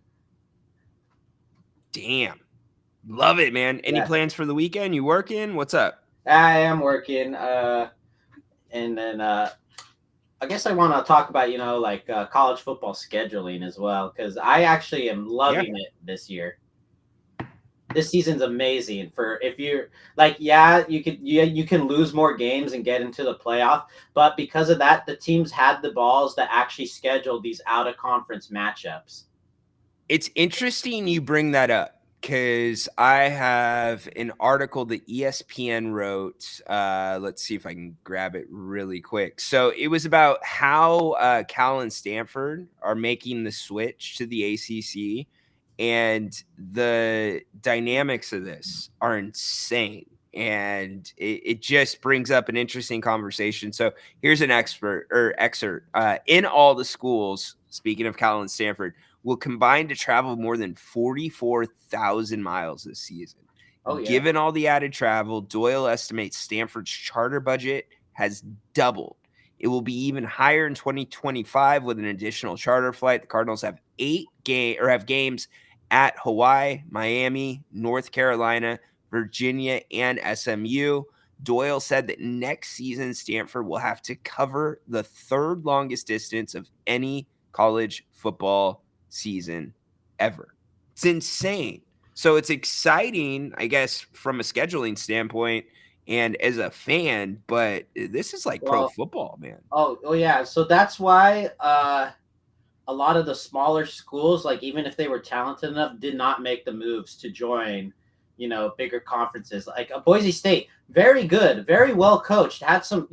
Damn. Love it, man. Any Yeah. plans for the weekend? You working? What's up? I am working, and then I guess I want to talk about like college football scheduling as well, because I actually am loving it this year. This season's amazing. For if you're like, you can lose more games and get into the playoff, but because of that, the teams had the balls that actually scheduled these out of conference matchups. It's interesting you bring that up, because I have an article that ESPN wrote. Let's see if I can grab it really quick. So it was about how Cal and Stanford are making the switch to the ACC, and the dynamics of this are insane. And it just brings up an interesting conversation. So here's an excerpt. In all the schools, speaking of Cal and Stanford, will combine to travel more than 44,000 miles this season. Oh, yeah. Given all the added travel, Doyle estimates Stanford's charter budget has doubled. It will be even higher in 2025 with an additional charter flight. The Cardinals have games at Hawaii, Miami, North Carolina, Virginia, and SMU. Doyle said that next season, Stanford will have to cover the third longest distance of any college football season ever. It's insane. So it's exciting, I guess, from a scheduling standpoint and as a fan, but this is like pro football, man. Oh yeah. So that's why a lot of the smaller schools, like even if they were talented enough, did not make the moves to join, bigger conferences. Like Boise State, very good, very well coached, had some,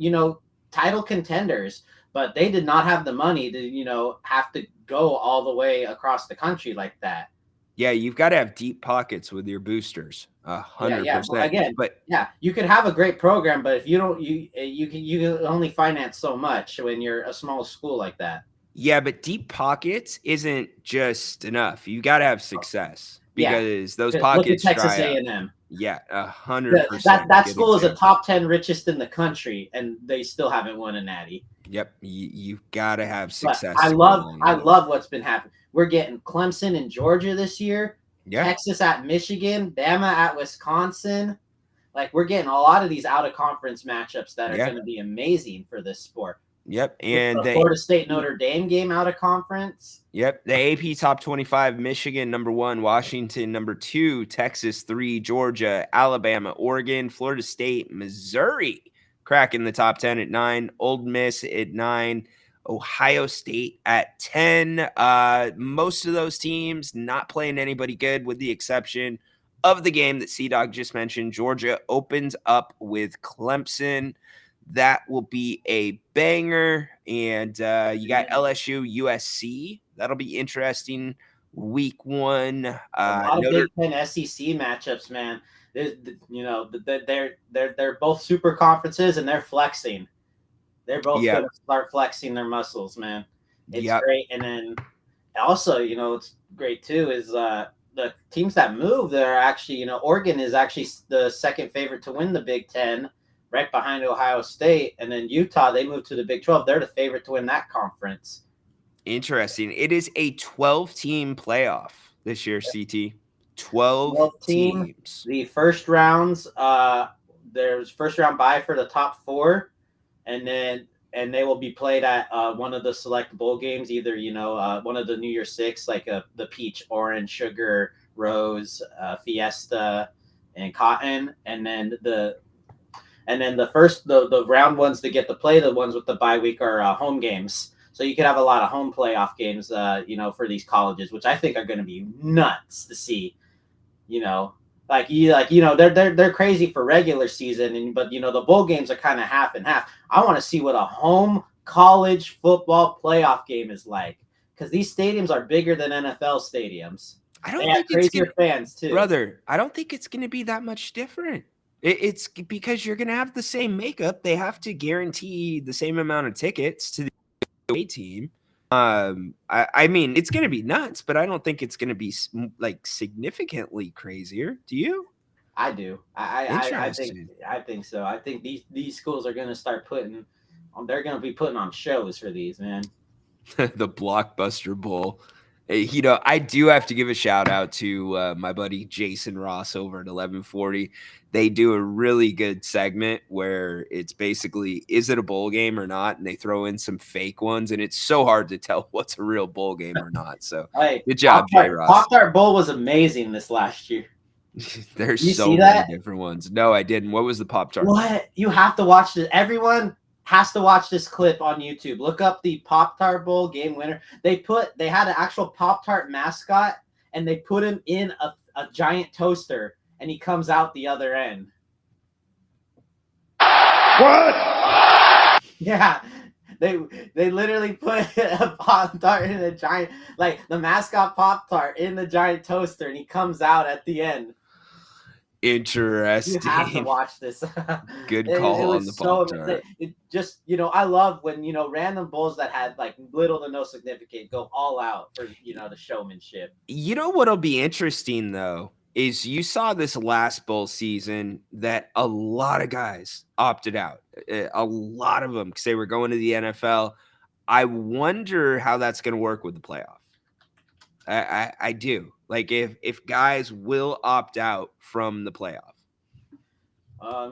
title contenders, but they did not have the money to, have to go all the way across the country like that. Yeah, you've got to have deep pockets with your boosters. 100%. Yeah. Well, again, but yeah, you could have a great program, but if you don't, you can only finance so much when you're a small school like that. Yeah, but deep pockets isn't just enough. You got to have success, because those pockets. Look at Texas A&M. Yeah, 100%. That school is a top 10 richest in the country, and they still haven't won a natty. Yep, you've got to have success. I love what's been happening. We're getting Clemson in Georgia this year. Yeah. Texas at Michigan, Bama at Wisconsin. Like, we're getting a lot of these out of conference matchups that are going to be amazing for this sport. Yep, and the Florida State Notre Dame game out of conference. Yep, the AP top 25: Michigan number 1, Washington number 2, Texas 3, Georgia, Alabama, Oregon, Florida State, Missouri cracking the top 10 at 9, Ole Miss at 9, Ohio State at 10. Most of those teams not playing anybody good, with the exception of the game that C-Dog just mentioned. Georgia opens up with Clemson. That will be a banger. And you got LSU, USC. That'll be interesting. Week 1. A lot of Big Ten SEC matchups, man. They're both super conferences, and they're flexing. They're both going to start flexing their muscles, man. It's great. And then also, it's great too is the teams that move. They're actually, Oregon is actually the second favorite to win the Big Ten, right behind Ohio State. And then Utah, they moved to the Big 12. They're the favorite to win that conference. Interesting. It is a 12-team playoff this year, CT. 12 teams. The first rounds, there's first round bye for the top 4, and they will be played at one of the select bowl games, either one of the New Year's Six, like the peach, orange, sugar, rose, fiesta, and cotton, and then the round ones to get to play, the ones with the bye week, are home games. So you could have a lot of home playoff games, for these colleges, which I think are going to be nuts to see. They're crazy for regular season, but the bowl games are kind of half and half. I want to see what a home college football playoff game is like, because these stadiums are bigger than NFL stadiums. I don't think crazier fans too, brother. I don't think it's going to be that much different. It's because you're going to have the same makeup. They have to guarantee the same amount of tickets to the away team. I mean, it's going to be nuts, but I don't think it's going to be like significantly crazier. Do you? I do. Interesting. I think so. I think these schools are going to start putting. They're going to be putting on shows for these, man. The Blockbuster Bowl. You know, I do have to give a shout out to my buddy Jason Ross over at 1140. They do a really good segment where it's basically, is it a bowl game or not? And they throw in some fake ones, and it's so hard to tell what's a real bowl game or not. So Hey, good job, J. Ross. Pop-Tart Bowl was amazing this last year. There's You so see many that? different ones. No, I didn't. What was the Pop-Tart? What? You have to watch this. Everyone has to watch this clip on YouTube. Look up the Pop-Tart Bowl game winner. They had an actual Pop-Tart mascot, and they put him in a giant toaster, and he comes out the other end. What? Yeah. They literally put a Pop-Tart in a giant, like the mascot Pop-Tart in the giant toaster, and he comes out at the end. Interesting. You have to watch this. Good call on the Pop-Tart. It just, I love when, random bowls that had like little to no significance go all out for, the showmanship. You know what'll be interesting though is you saw this last bowl season that a lot of guys opted out, a lot of them because they were going to the NFL. I wonder how that's going to work with the playoff. I do. Like if guys will opt out from the playoff.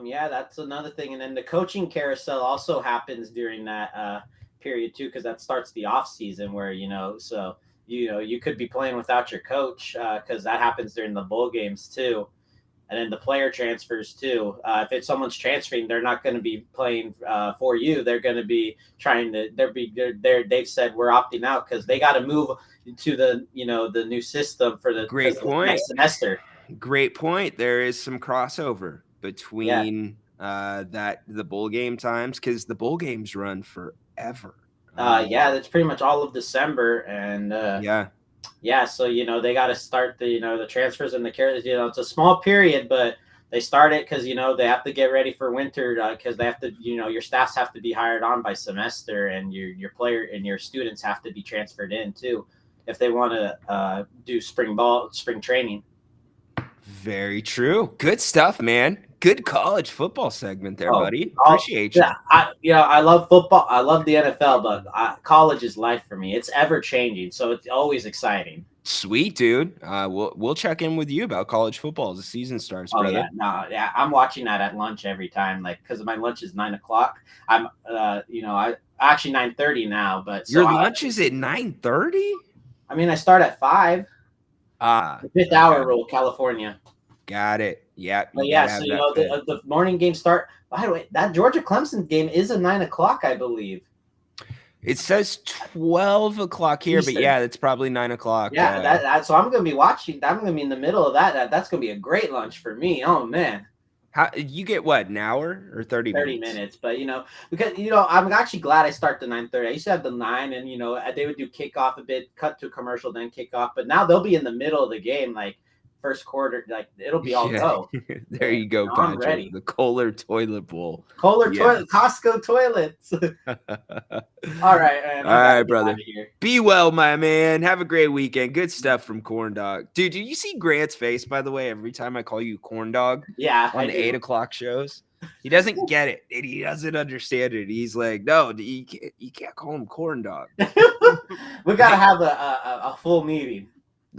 Yeah, that's another thing. And then the coaching carousel also happens during that period too, because that starts the off season where, so you could be playing without your coach because that happens during the bowl games too. And then the player transfers too. If someone's transferring, they're not going to be playing for you. They're going to be trying to. They've said we're opting out because they got to move to the the new system for the Great point. next semester. Great point. There is some crossover between the bowl game times because the bowl games run forever. Yeah, that's pretty much all of December, and yeah. So they got to start the transfers and the carrots. It's a small period, but they start it because they have to get ready for winter because they have to your staffs have to be hired on by semester, and your player and your students have to be transferred in too if they want to do spring training. Very true. Good stuff, man. Good college football segment there, buddy. Appreciate you. I love football. I love the NFL, but college is life for me. It's ever changing, so it's always exciting. Sweet, dude. We'll check in with you about college football as the season starts, brother. Yeah, I'm watching that at lunch every time, like because my lunch is 9:00. I'm, I actually 9:30 now, but your lunch is at 9:30. I mean, I start at 5. The 5th hour rule, California. Got it. Yeah. But yeah, so the morning games start. By the way, that Georgia Clemson game is at 9:00, I believe. It says 12 o'clock here, but yeah, it's probably 9 o'clock. Yeah, so I'm gonna be watching. I'm gonna be in the middle of that. That's gonna be a great lunch for me. Oh man. How you get what, an hour or 30 minutes? 30 minutes, but because I'm actually glad I start the 9:30. I used to have the 9, and they would do kickoff a bit, cut to commercial, then kickoff. But now they'll be in the middle of the game, like first quarter, like it'll be all go. There you go, Patrick. I'm ready. The Kohler Toilet Bowl. Toilet, Costco toilets. All right, man. All right, brother. Be well, my man. Have a great weekend. Good stuff from Corn Dog. Dude, do you see Grant's face, by the way, every time I call you Corn Dog? Yeah. On the 8 o'clock shows? He doesn't get it. And he doesn't understand it. He's like, no, you can't call him Corn Dog. We got to have a full meeting.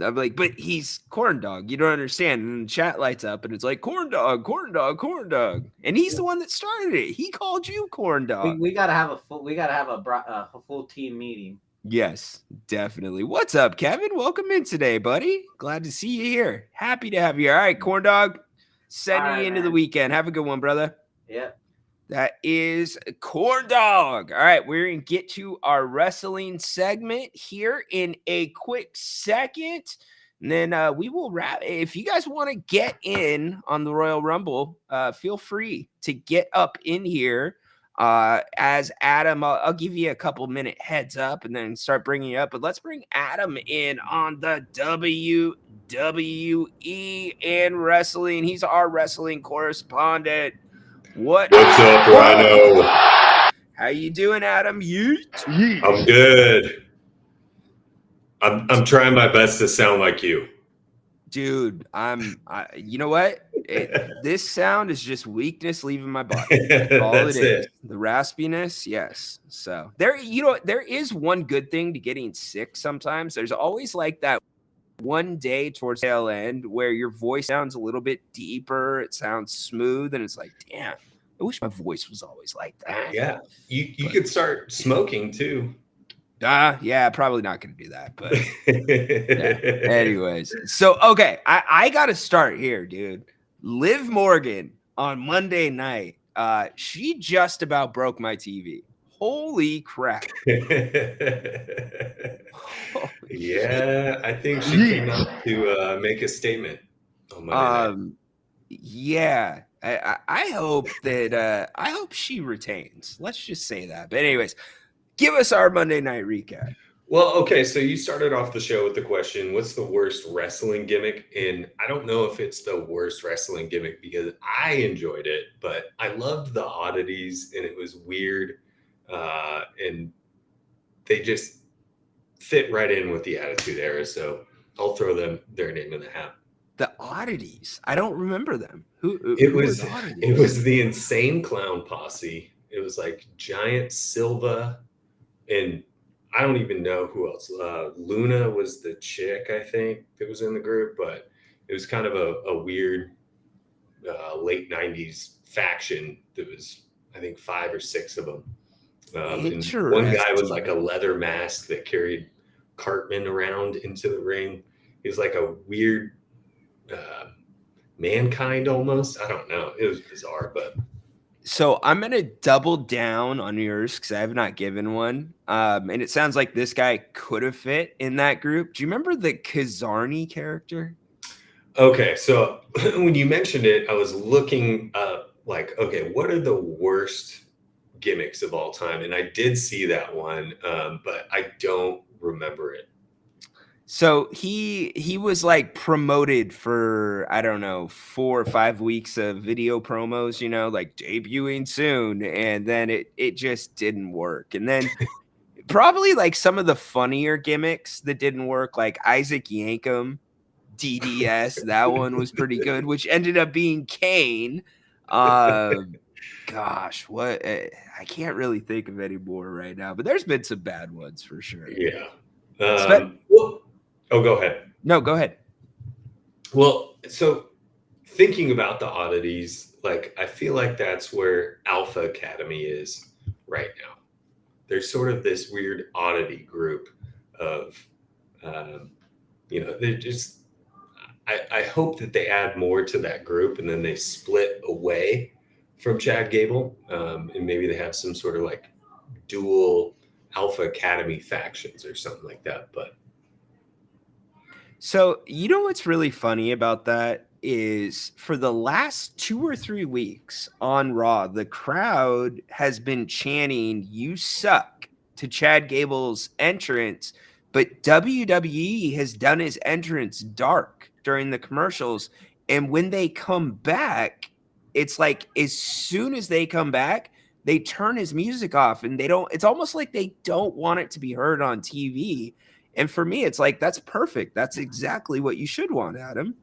I'm like, but he's Corn Dog. You don't understand. And the chat lights up, and it's like, Corn Dog, Corn Dog, Corn Dog. And he's the one that started it. He called you Corn Dog. We gotta have a full team meeting. Yes, definitely. What's up, Kevin? Welcome in today, buddy. Glad to see you here. Happy to have you. All right, Corn Dog. Sending you into the weekend. Have a good one, brother. Yep. That is Corn Dog. All right, we're going to get to our wrestling segment here in a quick second. And then we will wrap. If you guys want to get in on the Royal Rumble, feel free to get up in here. As Adam, I'll give you a couple minute heads up and then start bringing you up. But let's bring Adam in on the WWE and wrestling. He's our wrestling correspondent. What's up, Rhino? How you doing, Adam? I'm good. I'm trying my best to sound like you. Dude, you know what? This sound is just weakness leaving my body. All That's it is. it. The raspiness, yes. So there is one good thing to getting sick sometimes. There's always like that one day towards the tail end where your voice sounds a little bit deeper, it sounds smooth, and it's like, damn, I wish my voice was always like that. Yeah. You could start smoking too. Yeah, probably not gonna do that, but yeah. Anyways, so okay, I gotta start here, dude. Liv Morgan on Monday night, she just about broke my TV. Holy crap. Yeah, I think she came out to make a statement on Monday night. Yeah, I hope that I hope she retains. Let's just say that. But anyways, give us our Monday night recap. Well, okay, so you started off the show with the question, what's the worst wrestling gimmick? And I don't know if it's the worst wrestling gimmick because I enjoyed it, but I loved the oddities and it was weird. And they just fit right in with the Attitude Era. So I'll throw their name in the hat. The oddities. I don't remember them. It who was the oddities? it was the Insane Clown Posse. It was like Giant Silva, and I don't even know who else. Luna was the chick, I think, that was in the group, but it was kind of a weird late 90s faction. There was, I think, 5 or 6 of them. And one guy was like a leather mask that carried Cartman around into the ring. He was like a weird mankind almost. I don't know. It was bizarre, but. So I'm going to double down on yours because I have not given one. And it sounds like this guy could have fit in that group. Do you remember the Kazarni character? Okay, so when you mentioned it, I was looking up like, okay, what are the worst gimmicks of all time? And I did see that one, but I don't remember it. So he was like promoted for, I don't know, 4 or 5 weeks of video promos, you know, like debuting soon. And then it just didn't work. And then probably like some of the funnier gimmicks that didn't work, like Isaac Yankem, DDS, that one was pretty good, which ended up being Kane. Gosh, what I can't really think of any more right now, but there's been some bad ones for sure. Yeah. Oh, go ahead. No, go ahead. Well, so thinking about the oddities, like I feel like that's where Alpha Academy is right now. There's sort of this weird oddity group of, they're just. I hope that they add more to that group and then they split away from Chad Gable, and maybe they have some sort of like dual Alpha Academy factions or something like that. But so you know what's really funny about that is for the last 2 or 3 weeks on Raw, the crowd has been chanting "You suck" to Chad Gable's entrance, but WWE has done his entrance dark during the commercials, and when they come back, it's like as soon as they come back, they turn his music off, and it's almost like they don't want it to be heard on TV. And for me, it's like, that's perfect. That's exactly what you should want, Adam.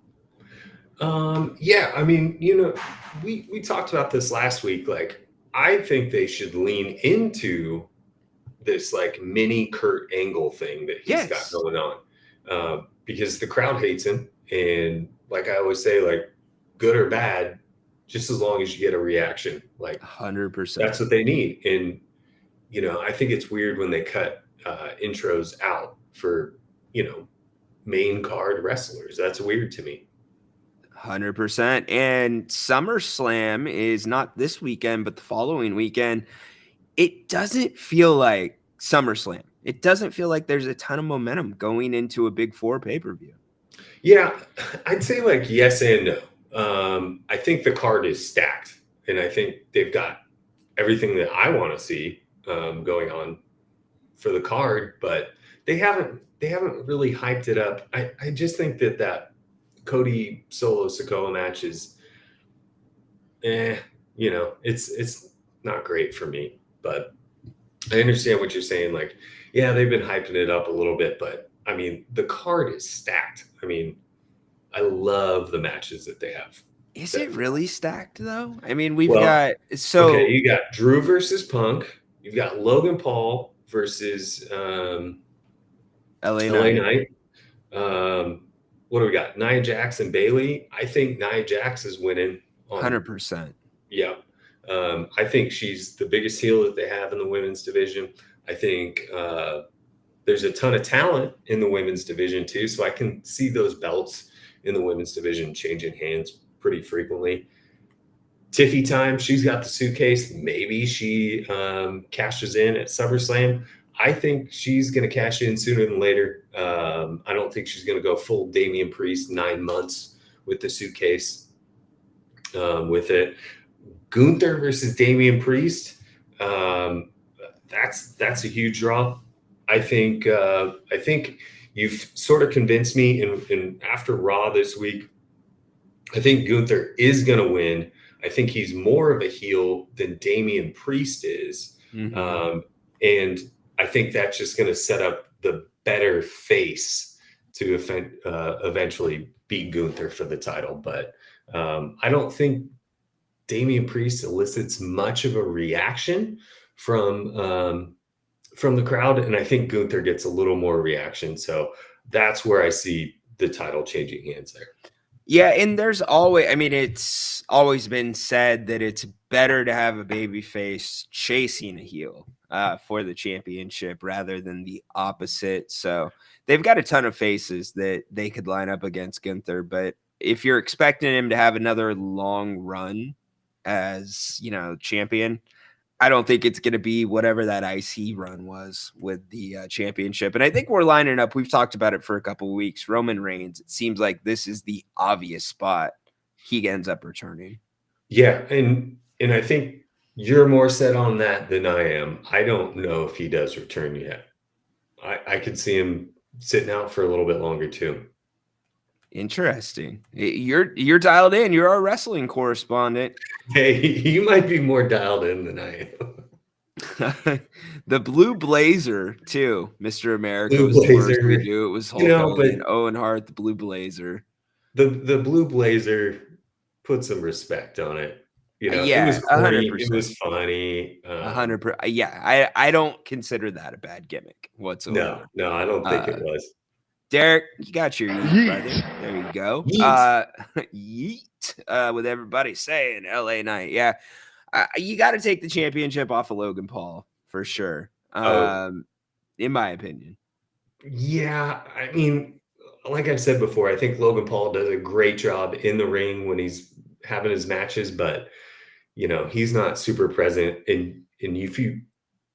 Yeah, I mean, we talked about this last week. Like, I think they should lean into this like mini Kurt Angle thing that he's got going on, because the crowd hates him. And like I always say, like good or bad, just as long as you get a reaction, like 100%, that's what they need. And, I think it's weird when they cut intros out for, main card wrestlers. That's weird to me. 100%. And SummerSlam is not this weekend, but the following weekend. It doesn't feel like SummerSlam. It doesn't feel like there's a ton of momentum going into a Big 4 pay-per-view. Yeah, I'd say like yes and no. I think the card is stacked, and I think they've got everything that I want to see going on for the card, but they haven't really hyped it up. I just think that Cody Solo Sikoa match is, it's not great for me, but I understand what you're saying. Like, yeah, they've been hyping it up a little bit, but I mean, the card is stacked. I mean, I love the matches that they have. Is it really stacked though? I mean, we've Well, got okay, you got Drew versus Punk. You've got Logan Paul versus LA LA Knight. Knight. What do we got? Nia Jax and Bailey. I think Nia Jax is winning. 100%. Yeah. I think she's the biggest heel that they have in the women's division. I think there's a ton of talent in the women's division too. So I can see those belts in the women's division changing hands pretty frequently. Tiffy time, she's got the suitcase. Maybe she cashes in at SummerSlam. I think she's going to cash in sooner than later. I don't think she's going to go full Damian Priest 9 months with the suitcase with it. Gunther versus Damian Priest. That's a huge draw. I think you've sort of convinced me. And after Raw this week, I think Gunther is going to win. I think he's more of a heel than Damian Priest is. Mm-hmm. And I think that's just going to set up the better face to eventually beat Gunther for the title. But I don't think Damian Priest elicits much of a reaction from the crowd. And I think Gunther gets a little more reaction. So that's where I see the title changing hands there. Yeah, and there's always, I mean, it's always been said that it's better to have a babyface chasing a heel for the championship rather than the opposite. So they've got a ton of faces that they could line up against Gunther. But if you're expecting him to have another long run as, champion, I don't think it's going to be whatever that IC run was with the championship. And I think we're lining up. We've talked about it for a couple of weeks. Roman Reigns, it seems like this is the obvious spot he ends up returning. Yeah. And I think you're more set on that than I am. I don't know if he does return yet. I could see him sitting out for a little bit longer too. Interesting. You're dialed in. You're our wrestling correspondent. Hey, you might be more dialed in than I am. The Blue Blazer too, Mr. America Blue was the worst Blazer. we do. It was Hulk Hogan, Owen Hart, the Blue Blazer. The Blue Blazer put some respect on it. Yeah, it was corny, 100%. it was funny. 100%. Yeah, I don't consider that a bad gimmick whatsoever. No, I don't think it was. Derek, you got your yeet, brother. There you go. Yeet. With everybody saying LA Knight. Yeah. You got to take the championship off of Logan Paul for sure. In my opinion. Yeah. I mean, like I've said before, I think Logan Paul does a great job in the ring when he's having his matches, but he's not super present. And if you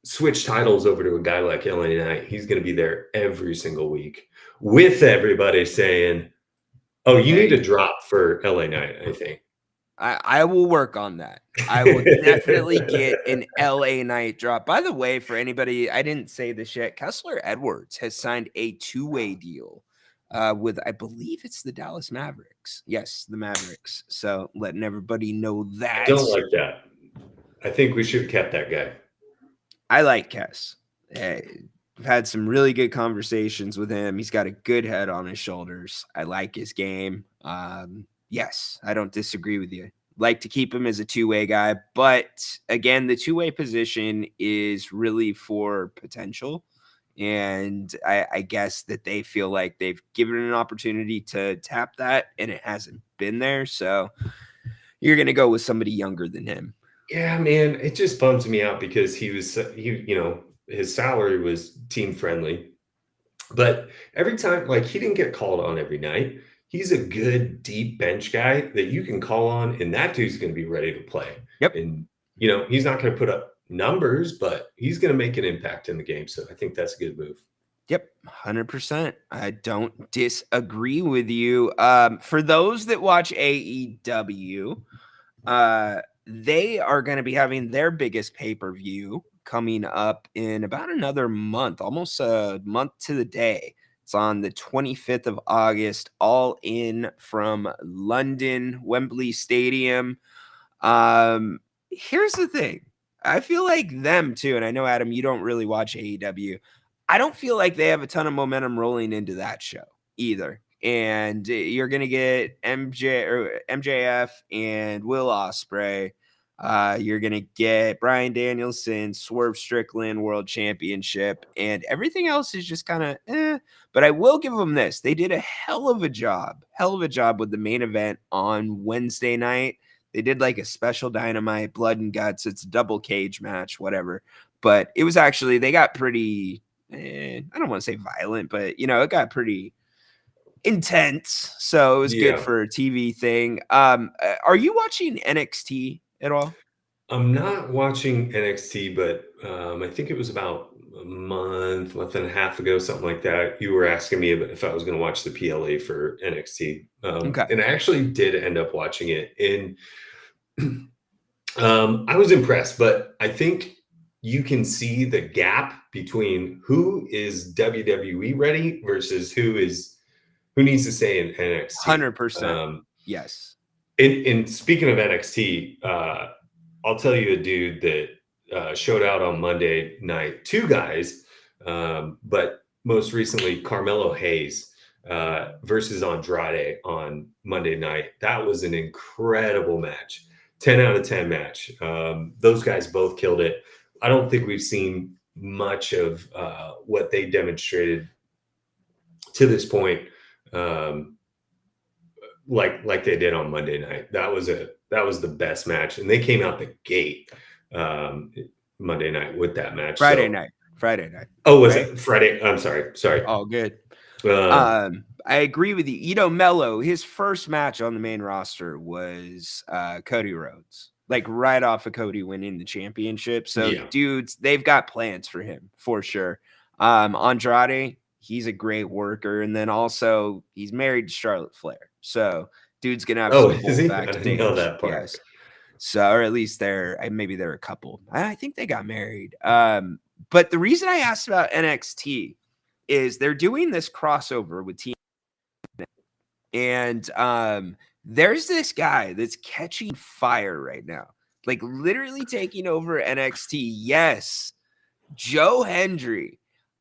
switch titles over to a guy like LA Knight, he's going to be there every single week with everybody saying, oh, you need to drop for LA Knight, I think. I will work on that. I will definitely get an LA Knight drop. By the way, for anybody, I didn't say this yet, Kessler Edwards has signed a 2-way deal with, I believe it's the Dallas Mavericks. Yes, the Mavericks. So letting everybody know that. I don't like that. I think we should have kept that guy. I like Kess. I've had some really good conversations with him. He's got a good head on his shoulders. I like his game. Yes, I don't disagree with you. Like to keep him as a 2-way guy. But again, the 2-way position is really for potential. And I guess that they feel like they've given an opportunity to tap that, and it hasn't been there. So you're going to go with somebody younger than him. Yeah, man, it just bums me out because his salary was team friendly, but every time, like, he didn't get called on every night. He's a good deep bench guy that you can call on, and that dude's going to be ready to play. Yep. And he's not going to put up numbers, but he's going to make an impact in the game. So I think that's a good move. Yep, 100%. I don't disagree with you. For those that watch AEW, they are going to be having their biggest pay-per-view coming up in about another month, almost a month to the day. It's on the 25th of August, all in from London, Wembley Stadium. Here's the thing. I feel like them too, and I know, Adam, you don't really watch AEW. I don't feel like they have a ton of momentum rolling into that show either. and you're gonna get MJF and Will Ospreay. You're gonna get Bryan Danielson, Swerve Strickland World Championship, and everything else is just kind of But I will give them this: they did a hell of a job with the main event on Wednesday night. They did like a special Dynamite, blood and guts. It's a double cage match, whatever. But it was actually, they got pretty, I don't want to say violent, but it got pretty intense. So it was good for a TV thing. Are you watching NXT at all? I'm not watching NXT, but I think it was about a month and a half ago, something like that. You were asking me if I was going to watch the PLA for NXT. Okay. And I actually did end up watching it. And I was impressed, but I think you can see the gap between who is WWE ready versus who needs to stay in NXT. 100%. Yes. And speaking of NXT, I'll tell you a dude that showed out on Monday night. Two guys, but most recently Carmelo Hayes versus Andrade on Monday night. That was an incredible match. 10 out of 10 match. Those guys both killed it. I don't think we've seen much of what they demonstrated to this point, like they did on Monday night. That was the best match, and they came out the gate Monday night with that match. Friday night. Oh, was it Friday? I'm sorry. Oh, good. I agree with you. Mello, his first match on the main roster was Cody Rhodes, like right off of Cody winning the championship. So dudes, they've got plans for him for sure. Andrade, he's a great worker. And then also he's married to Charlotte Flair. So dude's going to have some is he? I backstage. didn't know that part. Yes. So, or at least maybe they're a couple. I think they got married. But the reason I asked about NXT is they're doing this crossover with TNA. And there's this guy that's catching fire right now, like literally taking over NXT. Yes, Joe Hendry.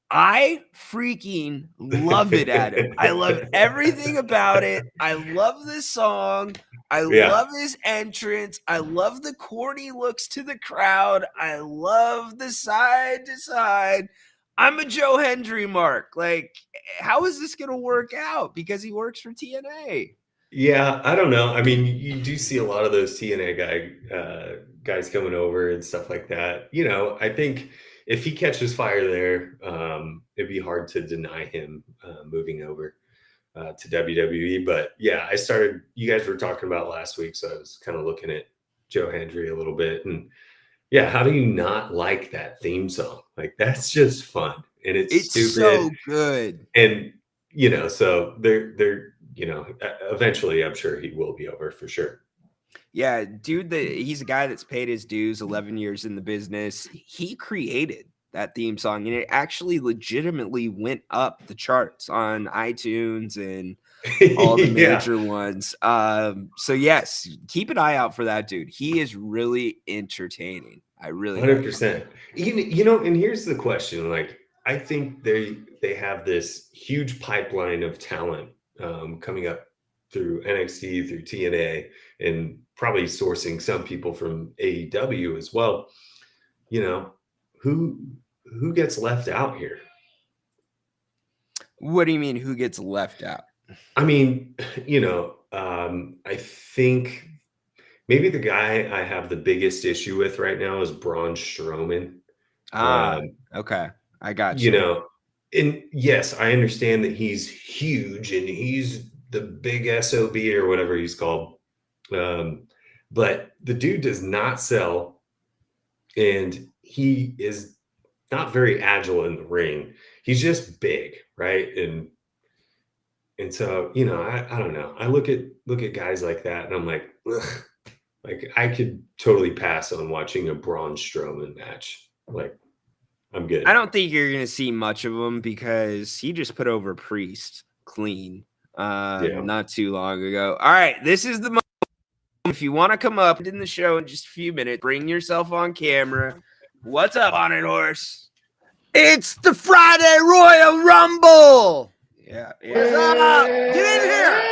I freaking love it at him. I love everything about it. I love this song. I love his entrance. I love the corny looks to the crowd. I love the side to side. I'm a Joe Hendry mark. Like, how is this going to work out? Because he works for TNA. Yeah, I don't know. I mean, you do see a lot of those TNA guys coming over and stuff like that. I think if he catches fire there, it'd be hard to deny him moving over to WWE. But yeah, you guys were talking about last week, so I was kind of looking at Joe Hendry a little bit, and yeah, how do you not like that theme song? Like, that's just fun, and it's stupid. So good. And so they're eventually, I'm sure he will be over for sure. Yeah, dude, he's a guy that's paid his dues, 11 years in the business. He created that theme song, and it actually legitimately went up the charts on iTunes and all the major ones. So yes, keep an eye out for that dude. He is really entertaining. I really 100%. And here's the question: like, I think they have this huge pipeline of talent coming up through NXT, through TNA, and probably sourcing some people from AEW as well. Who gets left out here? What do you mean, who gets left out? I mean, I think maybe the guy I have the biggest issue with right now is Braun Strowman. Okay. I got you. And yes, I understand that he's huge and he's the big SOB or whatever he's called. But the dude does not sell, and he is not very agile in the ring. He's just big, right? And so, I don't know. I look at guys like that and I'm like, ugh. Like, I could totally pass on watching a Braun Strowman match. Like, I'm good. I don't think you're going to see much of him because he just put over Priest clean not too long ago. All right, this is the moment. If you want to come up in the show in just a few minutes, bring yourself on camera. What's up, Haunted Horse? It's the Friday Royal Rumble. Yeah. What's up? Get in here.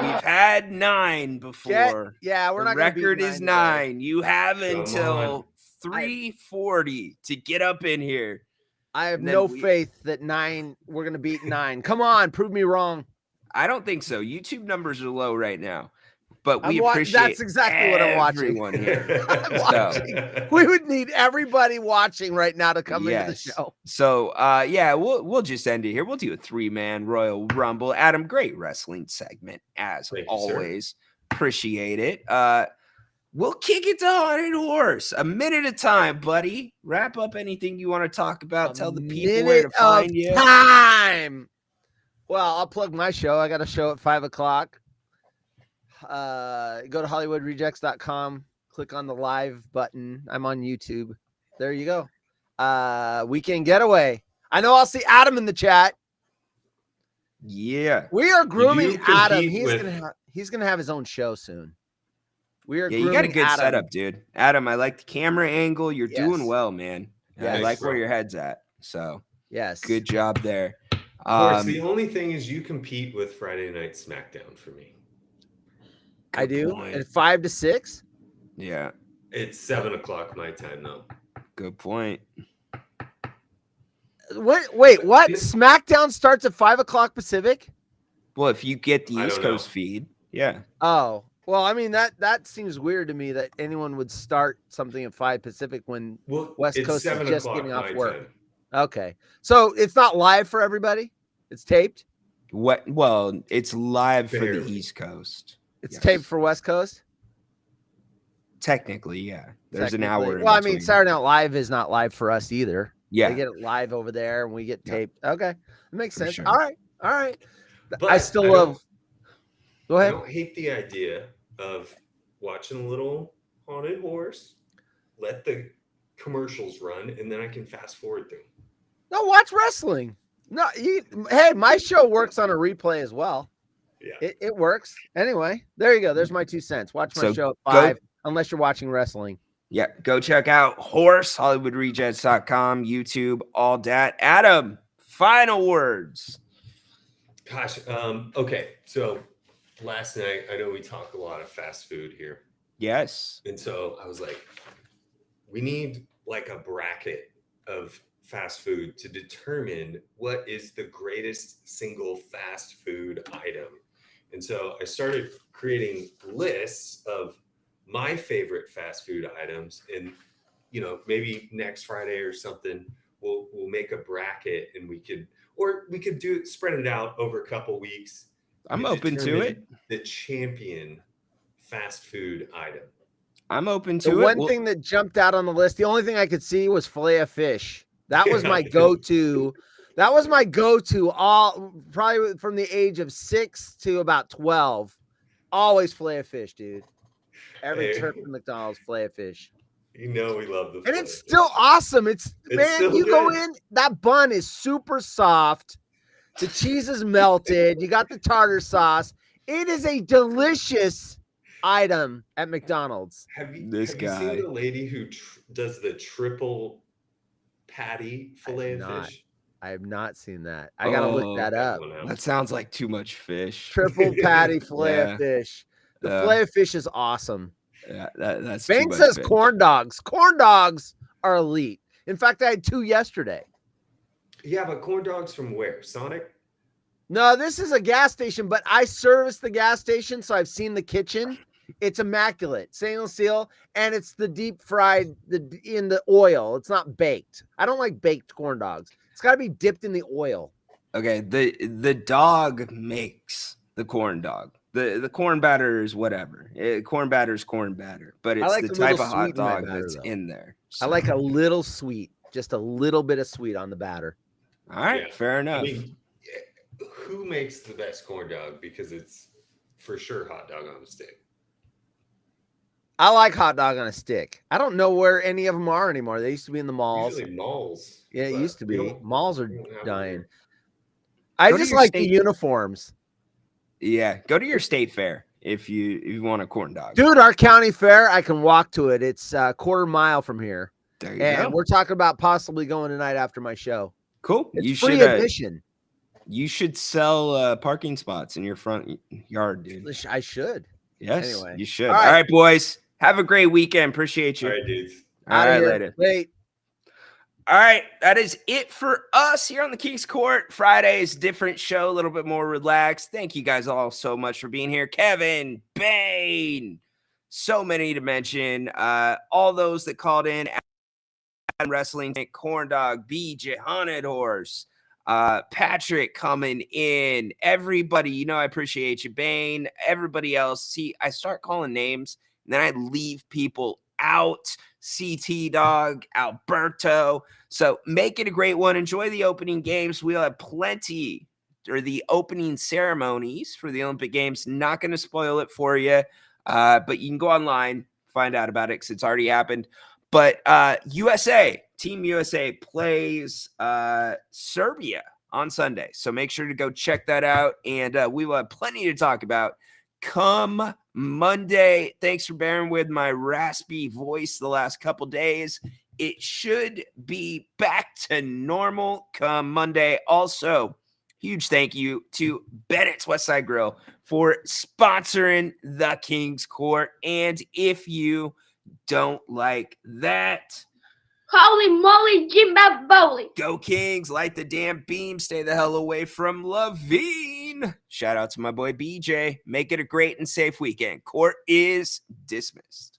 We've had 9 before. Yeah, we're The not gonna beat record is 9 today. 9. You have Come until on. 3:40 to get up in here. I have And then no we- faith that 9. We're gonna beat 9. Come on, prove me wrong. I don't think so. YouTube numbers are low right now, but we I'm wa- appreciate that's exactly what I'm watching. everyone here. I'm watching. We would need everybody watching right now to come into the Yes. show. So yeah, we'll just end it here. We'll do a 3-man Royal Rumble. Adam, great wrestling segment as Thank you, sir. always. Appreciate it. We'll kick it to Haunted Horse. A minute at a time, buddy. Wrap up anything you want to talk about. Tell the people where to Minute find of you. time. Well, I'll plug my show. I got a show at 5:00. Go to HollywoodRejects.com. Click on the live button. I'm on YouTube. There you go. Weekend Getaway. I know I'll see Adam in the chat. Yeah. We are grooming compete Adam. with- He's gonna have his own show soon. We are Yeah, you got a grooming good Adam. setup, dude. Adam, I like the camera angle. You're doing Yes. well, man. I Yes. like where Bro. your head's at. So Yes. good job there. Of course, the only thing is you compete with Friday Night SmackDown for me. I good do. point. At 5 to 6. Yeah, It's 7:00 my time though. good point. Wait, what? SmackDown starts at 5:00 Pacific? Well, if you get the I East don't know. Coast feed, yeah. Oh, well, I mean that seems weird to me that anyone would start something at 5 Pacific when Well, West it's Coast is 7 just o'clock getting off my work. time. okay. So it's not live for everybody. It's taped. What? Well, it's live for the Barely. East Coast. It's Yes. taped for West Coast. Technically, yeah. There's an hour. Technically. in Well, I mean, between. Saturday Night Live is not live for us either. Yeah. They get it live over there, and we get Yeah. taped. Okay, that makes For sense. sure. All right. But I still don't- love. Go I ahead. don't hate the idea of watching a little Haunted Horse, let the commercials run, and then I can fast forward through. No, watch wrestling. No, hey, my show works on a replay as well. Yeah. It works. Anyway, there you go. There's my 2 cents. Watch my So show at go- 5, unless you're watching wrestling. Yeah. Go check out Horse, HollywoodRejects.com, YouTube, all that. Adam, final words. Gosh. Okay. So last night, I know we talk a lot of fast food here. Yes. And so I was like, we need like a bracket of fast food to determine what is the greatest single fast food item. And so I started creating lists of my favorite fast food items. And, maybe next Friday or something, we'll make a bracket and we could spread it out over a couple weeks. I'm and open to determine it. The champion fast food item. I'm open The to it. one Well, thing that jumped out on the list, the only thing I could see was filet of fish. That was my Yeah. go-to. That was my go-to all probably from the age of 6 to about 12. Always filet of fish, dude. Every Hey. trip to McDonald's, filet of fish. We love the And filet it's of still fish. awesome. It's man, still you go good. in, that bun is super soft. The cheese is melted. You got the tartar sauce. It is a delicious item at McDonald's. Have you This have guy. you seen the lady who does the triple patty filet of not. fish? I have not seen that. I gotta look Oh, that up. One out. that sounds like too much fish. Triple patty filet Yeah. of fish. The Yeah. filet of fish is awesome. Yeah, that's too Bang much says fish. corn dogs. Corn dogs are elite. In fact, I had 2 yesterday. Yeah, but corn dogs from where? Sonic? No, this is a gas station, but I service the gas station, so I've seen the kitchen. It's immaculate, stainless steel, and it's the deep fried in the oil. It's not baked. I don't like baked corn dogs. It's got to be dipped in the oil. Okay, the dog makes the corn dog. The corn batter is whatever. Corn batter is corn batter, but it's like the a type little of sweet hot in my dog batter, that's though. in there. I like a little sweet, just a little bit of sweet on the batter. All right, Yeah. fair I enough. mean, who makes the best corn dog? Because it's for sure hot dog on a stick. I like hot dog on a stick. I don't know where any of them are anymore. They used to be in the malls. Usually malls. Yeah, it but used to we be. don't- Malls are we don't have them dying. here. I Go to just your like the state- uniforms. Yeah, go to your state fair if you want a corn dog. Dude, our county fair, I can walk to it. It's a quarter mile from here. There you And go. we're talking about possibly going tonight after my show. Cool. It's free admission. You should sell parking spots in your front yard, dude. I should. Yes, Anyway. you should. All All right. right, boys. Have a great weekend. Appreciate you. All right, dudes. All Outta right, here. later. Wait. All right, that is it for us here on the King's Court. Friday's different show, a little bit more relaxed. Thank you guys all so much for being here. Kevin, Bane, so many to mention. All those that called in, Wrestling, Corn Dog, BJ, Haunted Horse, Patrick coming in, everybody, I appreciate you, Bane, everybody else. See, I start calling names and then I leave people out. CT Dog, Alberto. So make it a great one. Enjoy the opening games. We'll have plenty, or the opening ceremonies for the Olympic Games. Not going to spoil it for you, but you can go online, find out about it because it's already happened. But Team USA plays Serbia on Sunday. So make sure to go check that out. And we will have plenty to talk about come Monday. Thanks for bearing with my raspy voice the last couple days. It should be back to normal come Monday. Also, huge thank you to Bennett's Westside Grill for sponsoring the King's Court. And if you don't like that, holy moly, Jimbaboli. go Kings, light the damn beam, stay the hell away from Levine. Shout out to my boy BJ. Make it a great and safe weekend. Court is dismissed.